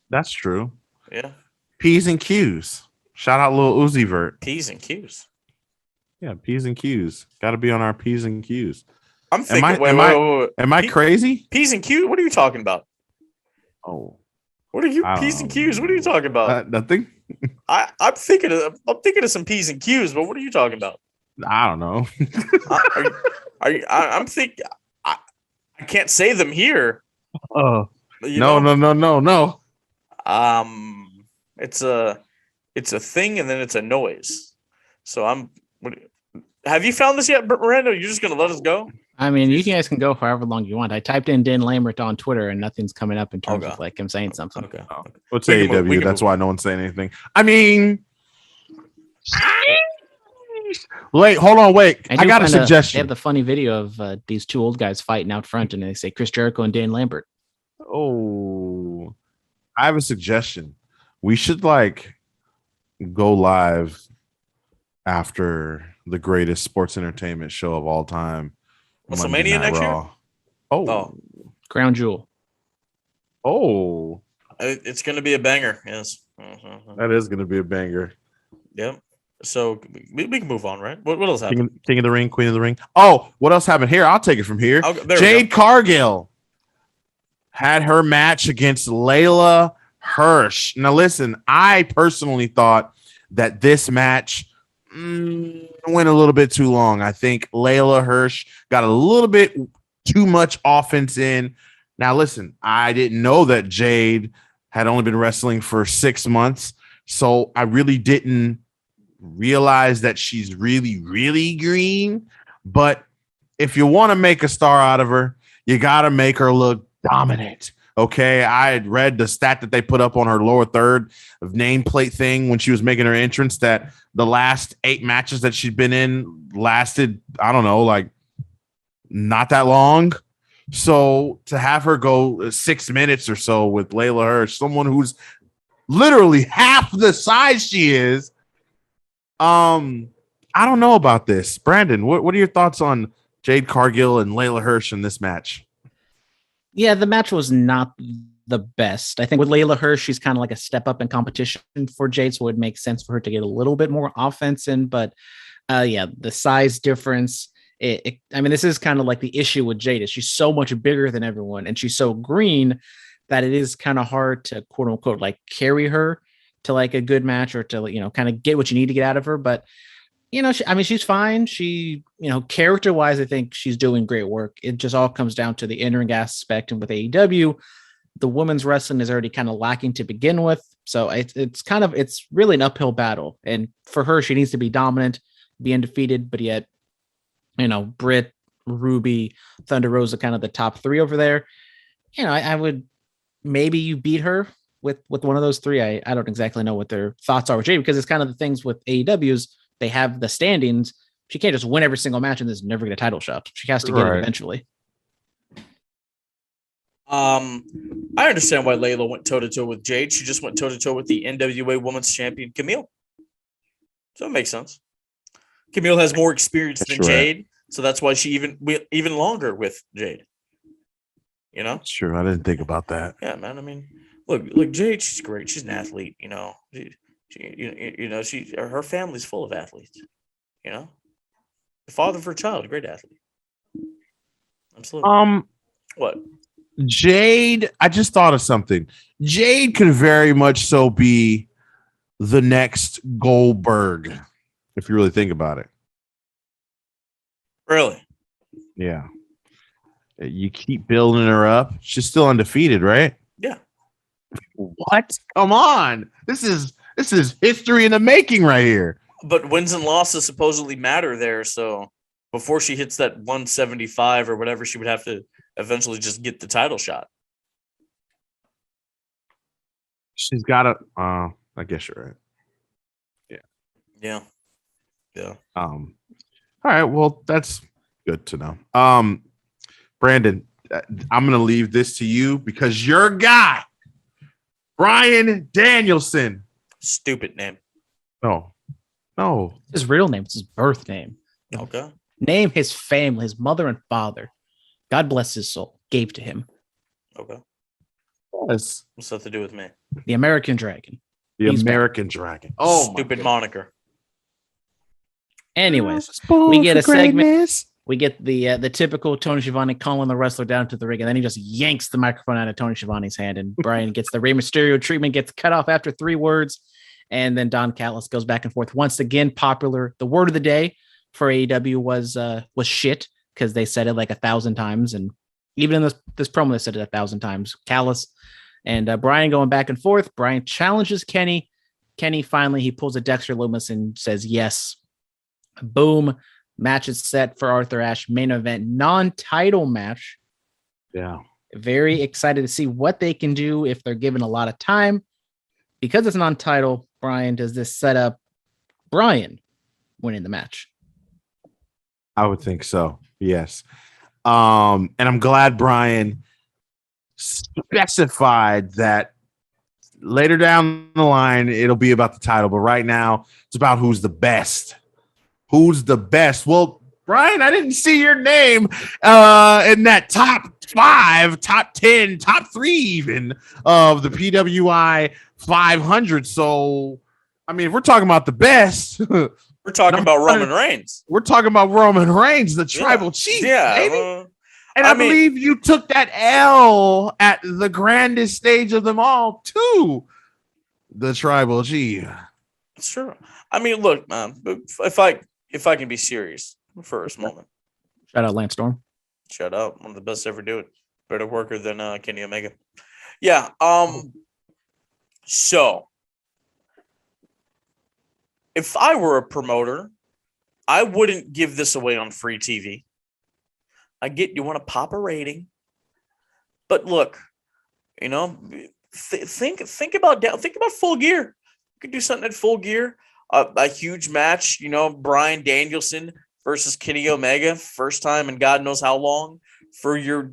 That's true. Yeah. P's and Q's. Shout out Lil Uzi Vert. P's and Q's. Yeah, P's and Q's. Got to be on our P's and Q's. I'm thinking. Wait. Am I crazy? P's and Q's? What are you talking about? Oh. What are you P's and Q's? What are you talking about? Nothing. I'm thinking of some P's and Q's, but what are you talking about? I don't know. I'm thinking. I can't say them here. Oh. No. It's a thing, and then it's a noise. So have you found this yet, Miranda? You're just gonna let us go? I mean, you guys can go for however long you want. I typed in Dan Lambert on Twitter, and nothing's coming up in terms of like him saying something. Okay. What's AEW? That's why no one's saying anything. I mean, Wait, hold on, wait. I I got a They suggestion. have the funny video of these two old guys fighting out front, and they say Chris Jericho and Dan Lambert. Oh, I have a suggestion. We should like go live after the greatest sports entertainment show of all time. Monday WrestleMania Night next year? Raw. Oh. Crown Jewel. Oh. It's going to be a banger. Yes. That is going to be a banger. Yep. So we can move on, right? What else happened? King of the Ring, Queen of the Ring. Oh, what else happened here? I'll take it from here. Jade Cargill had her match against Layla Hirsch. Now, listen, I personally thought that this match went a little bit too long. I think Layla Hirsch got a little bit too much offense in. Now, listen, I didn't know that Jade had only been wrestling for 6 months, so I really didn't realize that she's really, really green. But if you want to make a star out of her, you got to make her look dominant. Okay, I had read the stat that they put up on her lower third of nameplate thing when she was making her entrance that the last 8 matches that she'd been in lasted, I don't know, like not that long. So to have her go 6 minutes or so with Layla Hirsch, someone who's literally half the size she is, I don't know about this. Brandon, what are your thoughts on Jade Cargill and Layla Hirsch in this match? Yeah, the match was not the best. I think with Layla Hirsch, she's kind of like a step up in competition for Jade, so it would make sense for her to get a little bit more offense in. But yeah, the size difference. I mean, this is kind of like the issue with Jade is she's so much bigger than everyone, and she's so green that it is kind of hard to quote unquote like carry her to like a good match or to kind of get what you need to get out of her. But she's fine. She, character wise, I think she's doing great work. It just all comes down to the in-ring aspect. And with AEW, the women's wrestling is already kind of lacking to begin with. So it's really an uphill battle. And for her, she needs to be dominant, be undefeated, but yet, Britt, Ruby, Thunder Rosa, kind of the top 3 over there. I would maybe you beat her with one of those 3. I don't exactly know what their thoughts are with Jade because it's kind of the things with AEW's. They have the standings. She can't just win every single match and just never get a title shot. She has to get it eventually. I understand why Layla went toe-to-toe with Jade. She just went toe-to-toe with the NWA Women's Champion, Camille. So it makes sense. Camille has more experience than Jade, so that's why she even longer with Jade. Sure, I didn't think about that. Yeah, man. I mean, look, Jade, she's great. She's an athlete, her family's full of athletes, the father of her child, a great athlete. Absolutely. What? Jade, I just thought of something. Jade could very much so be the next Goldberg, if you really think about it. Really? Yeah. You keep building her up. She's still undefeated, right? Yeah. What? Come on. This is history in the making right here. But wins and losses supposedly matter there. So before she hits that 175 or whatever, she would have to eventually just get the title shot. She's got to. I guess you're right. Yeah. All right. Well, that's good to know. Brandon, I'm gonna leave this to you because your guy, Bryan Danielson. Stupid name. No. His real name. It's his birth name. Okay. Name his family, his mother and father. God bless his soul. Gave to him. Okay. Yes. What's that to do with me? The American Dragon. He's American Dragon. Oh, stupid moniker. Anyways, we get a segment. We get the typical Tony Schiavone calling the wrestler down to the ring, and then he just yanks the microphone out of Tony Schiavone's hand, and Bryan gets the Rey Mysterio treatment, gets cut off after 3 words, and then Don Callis goes back and forth. Once again, popular. The word of the day for AEW was shit because they said it like 1,000 times, and even in this promo they said it 1,000 times. Callis and Bryan going back and forth. Bryan challenges Kenny. Kenny finally he pulls a Dexter Lumis and says yes. Boom. Match is set for Arthur Ashe. Main event, non-title match. Yeah. Very excited to see what they can do if they're given a lot of time. Because it's non-title, Bryan, does this set up Bryan winning the match. I would think so. Yes. And I'm glad Brian specified that later down the line, it'll be about the title. But right now, it's about who's the best. Who's the best? Well, Brian, I didn't see your name in that top 5, top 10, top 3 even of the PWI 500. So, I mean, if we're talking about the best, we're talking about Roman Reigns. We're talking about Roman Reigns, the tribal chief. Yeah. Baby. And I believe you took that L at the grandest stage of them all to the tribal chief. It's true. I mean, look, man, if I can be serious for a moment. Shout out Lance Storm. Shout out. One of the best to ever do it. Better worker than Kenny Omega. Yeah. So if I were a promoter, I wouldn't give this away on free TV. I get you want to pop a rating, but look, you know, think about Full Gear. You could do something at Full Gear, a huge match. You know, Bryan Danielson versus Kenny Omega, first time in God knows how long for your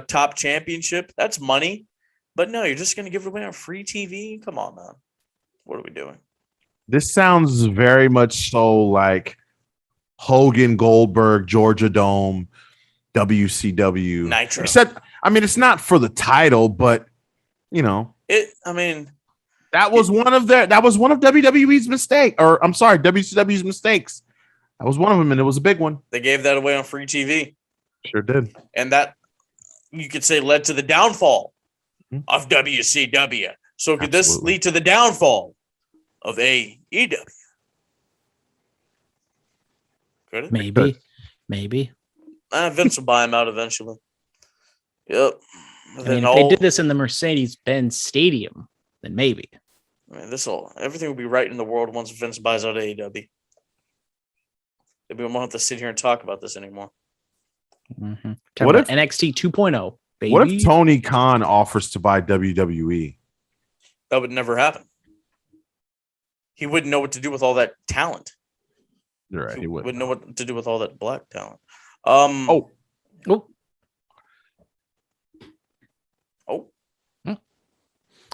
top championship. That's money, but no, you're just going to give it away on free TV. Come on, man. What are we doing? This sounds very much so like Hogan, Goldberg, Georgia Dome, WCW Nitro. Except, I mean, it's not for the title, but you know, that was one of WWE's mistake, or I'm sorry, WCW's mistakes. That was one of them, and it was a big one. They gave that away on free TV. Sure did, and that you could say led to the downfall of WCW. So could this lead to the downfall of AEW? Could it? Maybe. Vince will buy him out eventually. Yep. I mean, if they did this in the Mercedes-Benz Stadium, then maybe. I mean, everything will be right in the world once Vince buys out AEW. We won't have to sit here and talk about this anymore. Mm-hmm. What if NXT 2.0? Baby? What if Tony Khan offers to buy WWE? That would never happen. He wouldn't know what to do with all that talent. You're right. He wouldn't know what to do with all that black talent.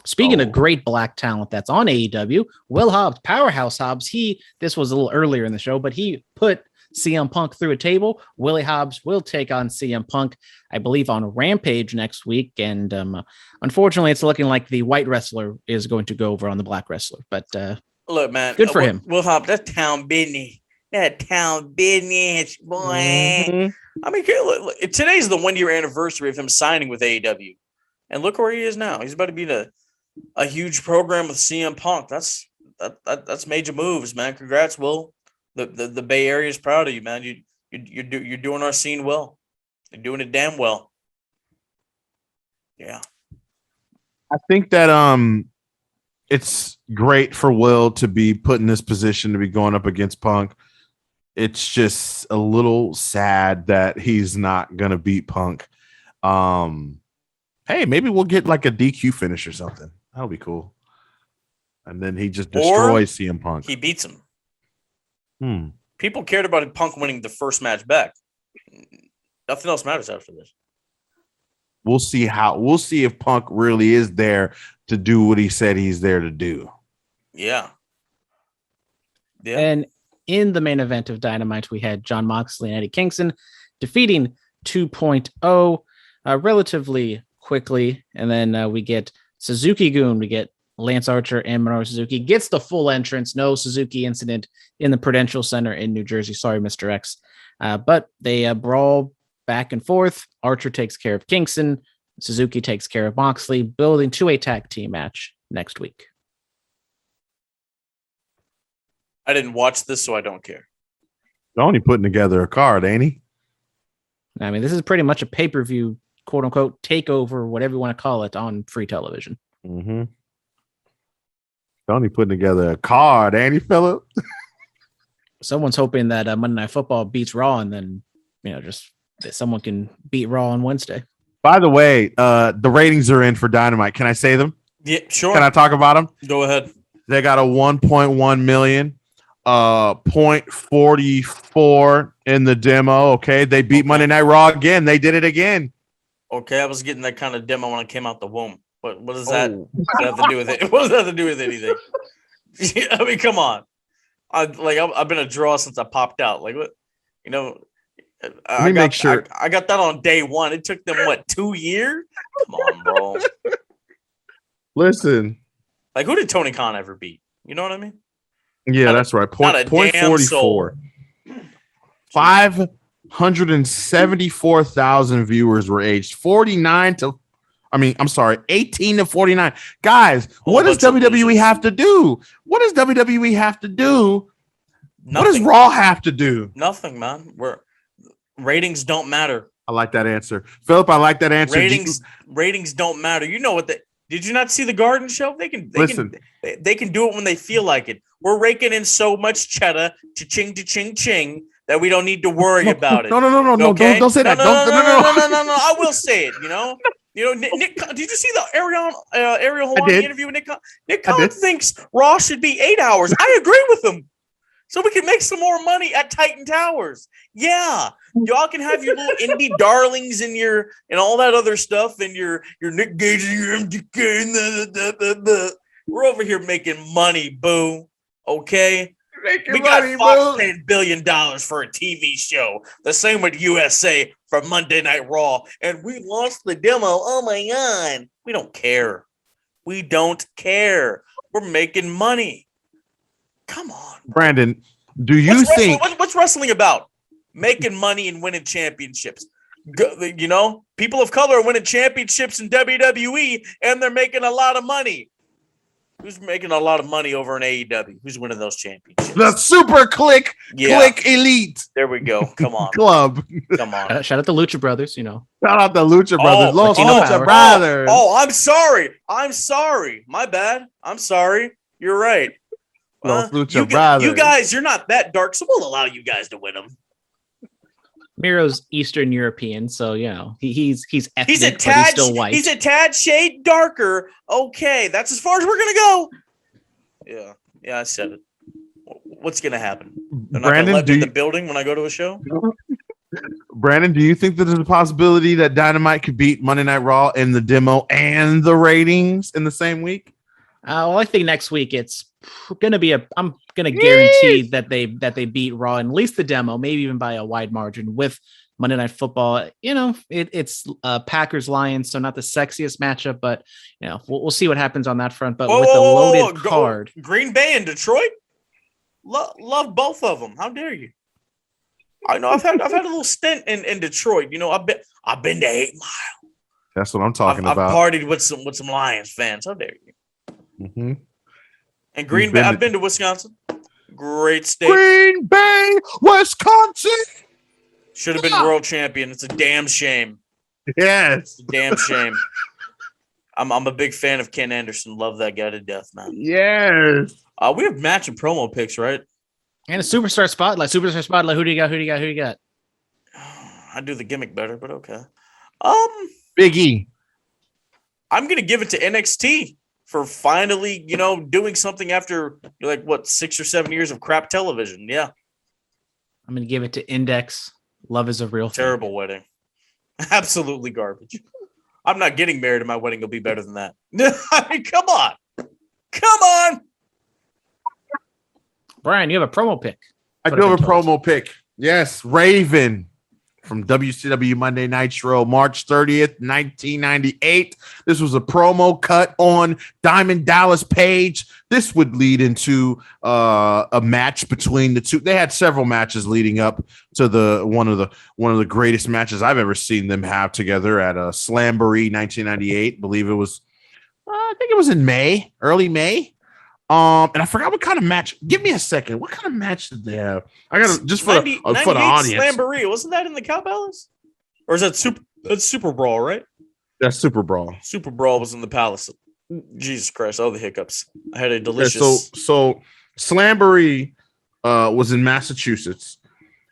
Speaking of great black talent that's on AEW, Will Hobbs, Powerhouse Hobbs, this was a little earlier in the show, but he put CM Punk through a table. Willie Hobbs will take on CM Punk, I believe, on Rampage next week. And unfortunately, it's looking like the white wrestler is going to go over on the black wrestler. But look, man, good for him. Will Hobbs, that's town business. That town business, boy. Mm-hmm. I mean, look, today's the 1-year anniversary of him signing with AEW. And look where he is now. He's about to be a huge program with CM Punk. That's major moves, man. Congrats, Will. The Bay Area is proud of you, man. You're doing our scene well. You're doing it damn well. Yeah. I think that it's great for Will to be put in this position to be going up against Punk. It's just a little sad that he's not gonna beat Punk. Hey, maybe we'll get like a DQ finish or something. That'll be cool. And then he just destroys CM Punk. He beats him. People cared about Punk winning the first match back. Nothing else matters after this. We'll see if Punk really is there to do what he said he's there to do. Yeah. And in the main event of Dynamite, we had Jon Moxley and Eddie Kingston defeating 2.0 relatively quickly. And then we get Suzuki-gun. We get Lance Archer and Minoru Suzuki. Gets the full entrance. No Suzuki incident in the Prudential Center in New Jersey. Sorry, Mr. X. But they brawl back and forth. Archer takes care of Kingston. Suzuki takes care of Moxley, building to a tag team match next week. I didn't watch this, so I don't care. Only putting together a card, ain't he? I mean, this is pretty much a pay-per-view, quote unquote, takeover, whatever you want to call it, on free television. Mm-hmm. Only putting together a card, ain't he, Phillip? Someone's hoping that Monday Night Football beats Raw, and then just that someone can beat Raw on Wednesday. By the way, the ratings are in for Dynamite. Can I say them? Yeah, sure. Can I talk about them? Go ahead. They got a 1.1 million. .44 in the demo. Okay, they beat Monday Night Raw again. They did it again. Okay, I was getting that kind of demo when I came out the womb. What does that, have to do with it? What does that have to do with anything? I mean, come on. I've been a draw since I popped out. Like, what? You know, I got that on day one. It took them, 2 years? Come on, bro. Listen. Like, who did Tony Khan ever beat? You know what I mean? Yeah, that's right. Point 44. 574,000 viewers were aged 18 to 49. Guys, what does WWE have to do? What does WWE have to do? Nothing. What does Raw have to do? Nothing, man. Ratings don't matter. I like that answer. Phillip, I like that answer. Ratings don't matter. You know what did you not see the Garden Show? They can do it when they feel like it. We're raking in so much cheddar, cha-ching, that we don't need to worry about it. No. Okay? Don't say that. No. I will say it, Nick, did you see the Ariel Helwani interview with Nick Khan? Nick Khan thinks Raw should be 8 hours. I agree with him. So we can make some more money at Titan Towers. Yeah. Y'all can have your little indie darlings and all that other stuff and your Nick Gage and your MDK. We're over here making money, boo. Okay? We got Fox $10 billion for a TV show. The same with USA for Monday Night Raw. And we launched the demo. Oh my God. We don't care. We don't care. We're making money. Come on. Brandon, do you think... What's wrestling about? Making money and winning championships. People of color are winning championships in WWE, and they're making a lot of money. Who's making a lot of money over in AEW? Who's winning those championships? The Super Click Elite. There we go. Come on. Club. Come on. Shout out the Lucha Brothers, Shout out the Lucha Brothers. Lucha Brothers. I'm sorry. My bad. I'm sorry. You're right. Lucha Brothers. You guys, you're not that dark, so we'll allow you guys to win them. Miro's Eastern European, so he's ethnic, he's still white. He's a tad shade darker. Okay, that's as far as we're gonna go. Yeah, I said it. What's gonna happen? They're not Brandon, gonna let me in the building when I go to a show. Brandon, do you think that there's a possibility that Dynamite could beat Monday Night Raw in the demo and the ratings in the same week? Well, I think next week it's gonna be I'm gonna guarantee that they beat Raw in at least the demo, maybe even by a wide margin. With Monday Night Football, it's Packers Lions, so not the sexiest matchup, but we'll see what happens on that front. But with the loaded card, Green Bay and Detroit, love both of them. How dare you? I know I've had a little stint in Detroit. I've been to 8 Mile. That's what I'm talking about. I've partied with some Lions fans. How dare you? Mm-hmm. And Green Bay, I've been to Wisconsin. Great state. Green Bay, Wisconsin. Should have been world champion. It's a damn shame. Yes. It's a damn shame. I'm a big fan of Ken Anderson. Love that guy to death, man. Yes. We have match and promo picks, right? And a superstar spotlight. Who do you got? I do the gimmick better, but okay. Big E. I'm gonna give it to NXT for finally, doing something after 6 or 7 years of crap television. Yeah. I'm gonna give it to Index. Love is a real thing. Terrible wedding. Absolutely garbage. I'm not getting married, and my wedding will be better than that. I mean, come on. Brian, you have a promo pick. I do have a promo pick. Yes, Raven from WCW Monday Nitro, March 30th, 1998. This was a promo cut on Diamond Dallas Page. This would lead into a match between the two. They had several matches leading up to one of the greatest matches I've ever seen them have together at a Slamboree 1998. I believe it was. I think it was in May, early May. And I forgot what kind of match. Give me a second. What kind of match did they have? I got to just for the audience. Slamboree, wasn't that in the Cow Palace? Or is that Super Brawl, right? That's Super Brawl. Super Brawl was in the Palace. Jesus Christ! All the hiccups. I had a delicious. So Slamboree was in Massachusetts,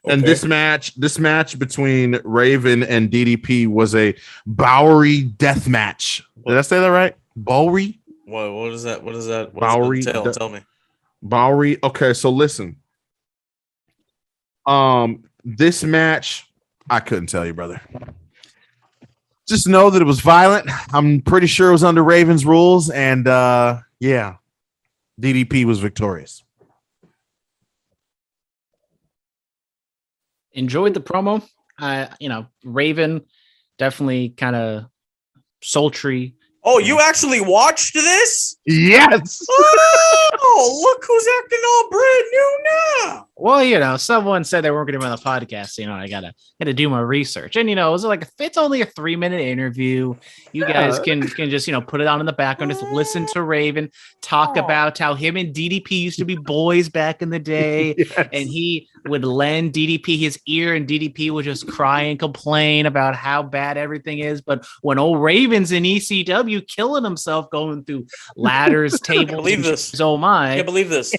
and this match between Raven and DDP was a Bowery death match. Did I say that right? Bowery. What is that? What is that? Bowery. Tell me. Bowery. Okay, so listen. This match, I couldn't tell you, brother. Just know that it was violent. I'm pretty sure it was under Raven's rules, and yeah, DDP was victorious. Enjoyed the promo. Raven definitely kind of sultry. Oh, you actually watched this? Yes. Oh, look who's acting all brand new now. Well, someone said they weren't going to be on the podcast. So, I gotta do my research. And it was like it's only a 3-minute interview. You guys can just put it on in the background, just listen to Raven talk about how him and DDP used to be boys back in the day, Yes. and he would lend DDP his ear, and DDP would just cry and complain about how bad everything is. But when old Raven's in ECW killing himself, going through ladders, tables, Believe this. oh my! I can't believe this.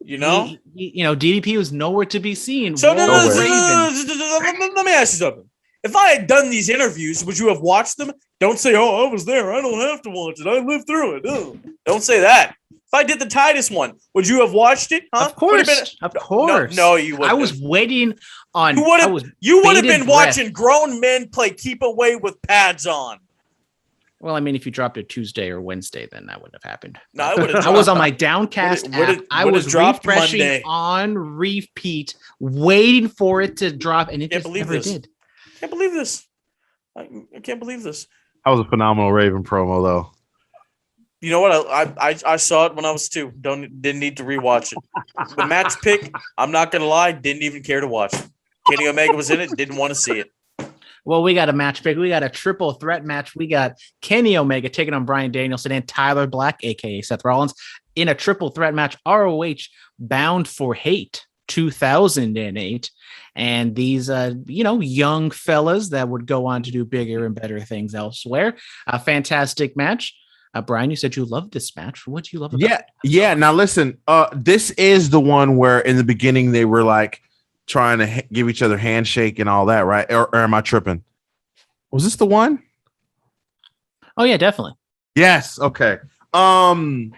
DDP was nowhere to be seen. So Whoa, let me ask you something. If I had done these interviews, would you have watched them? Don't say, "Oh, I was there. I don't have to watch it. I lived through it." Oh. Don't say that. If I did the Titus one, would you have watched it? Huh? Of course. Of course. No, you wouldn't. I was waiting on. You would have been watching grown men play keep away with pads on. Well, I mean, if you dropped it Tuesday or Wednesday, then that wouldn't have happened. No, I would have. I was on my Downcast app. I was refreshing Monday. on repeat, waiting for it to drop, and it just never did. I can't believe this. I can't believe this. That was a phenomenal Raven promo, though. You know what? I saw it when I was 2. Didn't need to rewatch it. The match pick, I'm not gonna lie, didn't even care to watch it. Kenny Omega was in it, didn't want to see it. Well, we got a match pick. We got a triple threat match. We got Kenny Omega taking on Bryan Danielson and Tyler Black, aka Seth Rollins, in a triple threat match. ROH Bound for Hate 2008. And these, young fellas that would go on to do bigger and better things elsewhere. A fantastic match. Brian, you said you loved this match. What do you love about it? Yeah. Now listen, this is the one where in the beginning they were like trying to give each other handshake and all that, right? Or am I tripping? Was this the one? Oh yeah, definitely. Yes. Okay. Obviously,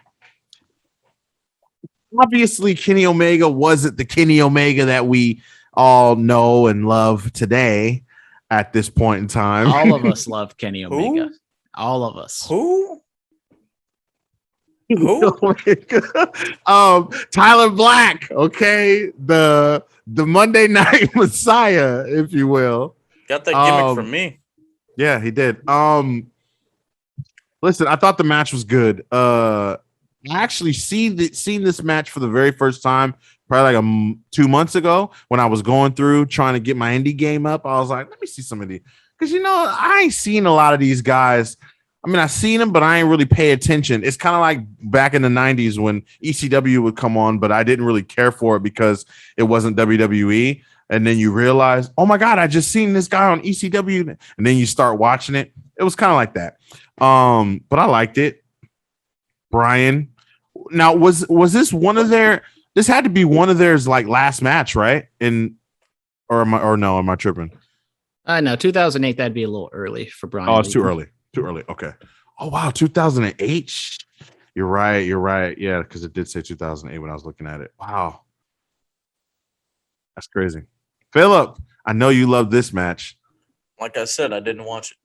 Kenny Omega wasn't the Kenny Omega that we all know and love today. At this point in time, all of us love Kenny Omega. Who? All of us. Who? Tyler Black. Okay, the Monday Night Messiah, if you will. Got that gimmick from me. Yeah, he did. Listen, I thought the match was good. I actually seen this match for the very first time probably like 2 months ago when I was going through trying to get my indie game up. I was like, let me see some of these, because I ain't seen a lot of these guys. I mean, I seen them, but I ain't really pay attention. It's kind of like back in the 90s when ECW would come on, but I didn't really care for it because it wasn't WWE. And then you realize, oh my God, I just seen this guy on ECW. And then you start watching it. It was kind of like that. But I liked it. Brian. Now, was this one of their, this had to be one of theirs like last match, right? Am I tripping? No, 2008, that'd be a little early for Brian. Oh, it's too early. Too early. Okay. Oh, wow. 2008. You're right. Yeah, because it did say 2008 when I was looking at it. Wow. That's crazy. Phillip, I know you love this match. Like I said, I didn't watch it.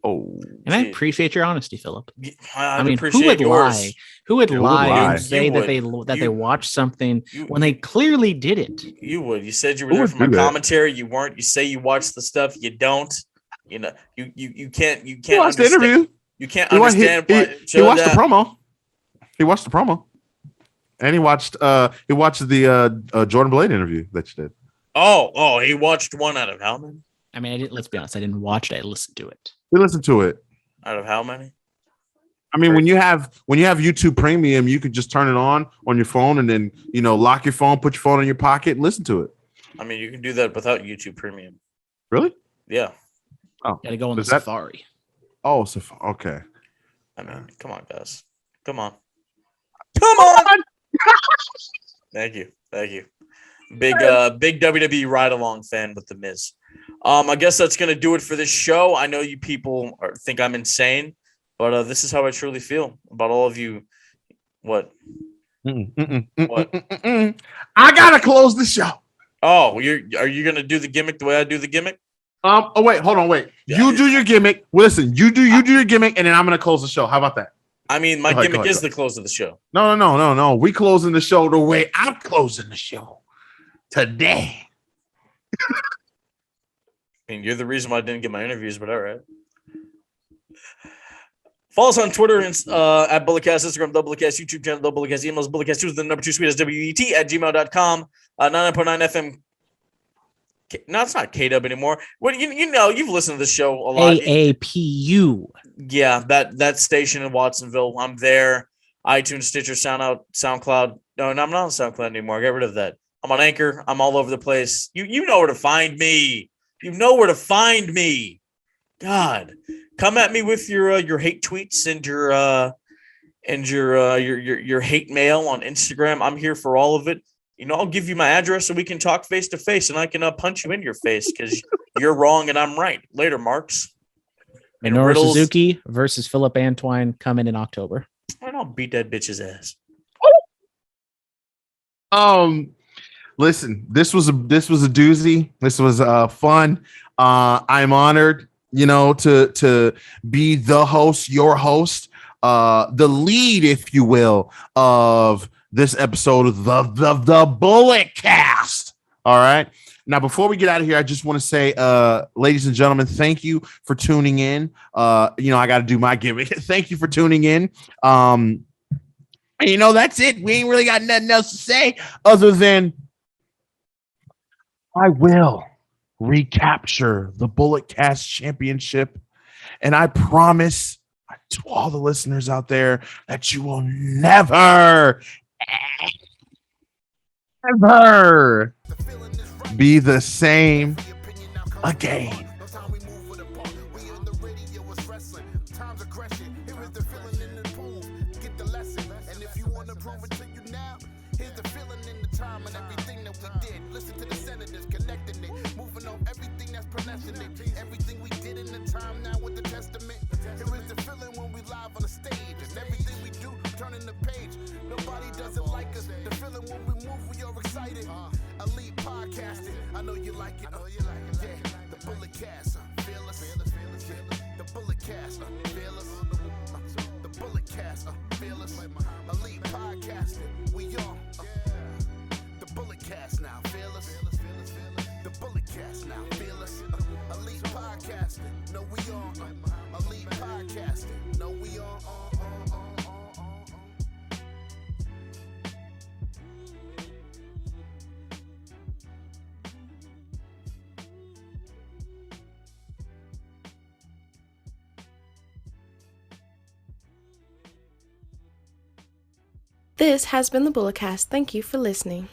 Oh. And I appreciate your honesty, Phillip. I mean, appreciate who would yours. lie? Who would lie and say that would. they watched something when they clearly didn't? You would. You said you were there for my commentary. You weren't. You say you watched the stuff. You don't. You can't. You can't. Watch the interview. You can't understand. He watched the promo. He watched the promo, and he watched the Jordan Blade interview that you did. Oh, he watched one out of how many? I mean, let's be honest. I didn't watch it. I listened to it. We listened to it. Out of how many? I mean, when you have YouTube Premium, you could just turn it on your phone and then lock your phone, put your phone in your pocket, and listen to it. I mean, you can do that without YouTube Premium. Really? Yeah. Oh, gotta go on the Safari. Oh, Safari. Okay. I mean, come on, guys. Come on. Thank you. Big WWE ride along fan with the Miz. I guess that's gonna do it for this show. I know you people think I'm insane, but this is how I truly feel about all of you. What? What? I gotta close the show. Oh, are you gonna do the gimmick the way I do the gimmick? Oh wait, hold on, wait. Yeah. You do your gimmick. Well, listen, you do your gimmick, and then I'm gonna close the show. How about that? I mean, my Go ahead, gimmick go ahead, is the close of the show. No. We closing the show the way I'm closing the show today. I mean, you're the reason why I didn't get my interviews, but all right. Follow us on Twitter and at Bulletcast, Instagram, Bulletcast, YouTube channel, Bulletcast, emails, Bulletcast2 is the number 2 sweet as WET@gmail.com, 99.9 FM. No, it's not KW anymore. What you know, you've listened to the show a lot. AAPU. Yeah, that station in Watsonville. I'm there. iTunes, Stitcher, SoundCloud. No, I'm not on SoundCloud anymore. I got rid of that. I'm on Anchor. I'm all over the place. You know where to find me. You know where to find me. God, come at me with your hate tweets and your hate mail on Instagram. I'm here for all of it. You know, I'll give you my address so we can talk face to face, and I can punch you in your face because you're wrong and I'm right. Later, Marks. Minoru Suzuki versus Phillip Antwine coming in October. And I'll beat that bitch's ass. Listen, this was a doozy. This was fun. I'm honored, to be the host, your host, the lead, if you will, of this episode of the Bullet Cast. All right. Now, before we get out of here, I just want to say, ladies and gentlemen, thank you for tuning in. I got to do my gimmick. Thank you for tuning in. And that's it. We ain't really got nothing else to say other than I will recapture the Bullet Cast Championship. And I promise to all the listeners out there that you will never, ever be the same again. Everything we did in the time now with the testament. Here is the feeling when we live on the stage. And everything we do, turning the page. Nobody doesn't like us. The feeling when we move, we are excited. Elite podcasting. I know you like it. Yeah, the Bullet Cast. Fearless. The Bullet Cast. Fearless. The Bullet Cast. Fearless. Elite podcasting. We are the Bullet Cast now. Fearless. The Bullet Cast now. Fearless. Elite podcasting. No, we on. Elite podcasting. No, we on. This has been the Bulletcast. Thank you for listening.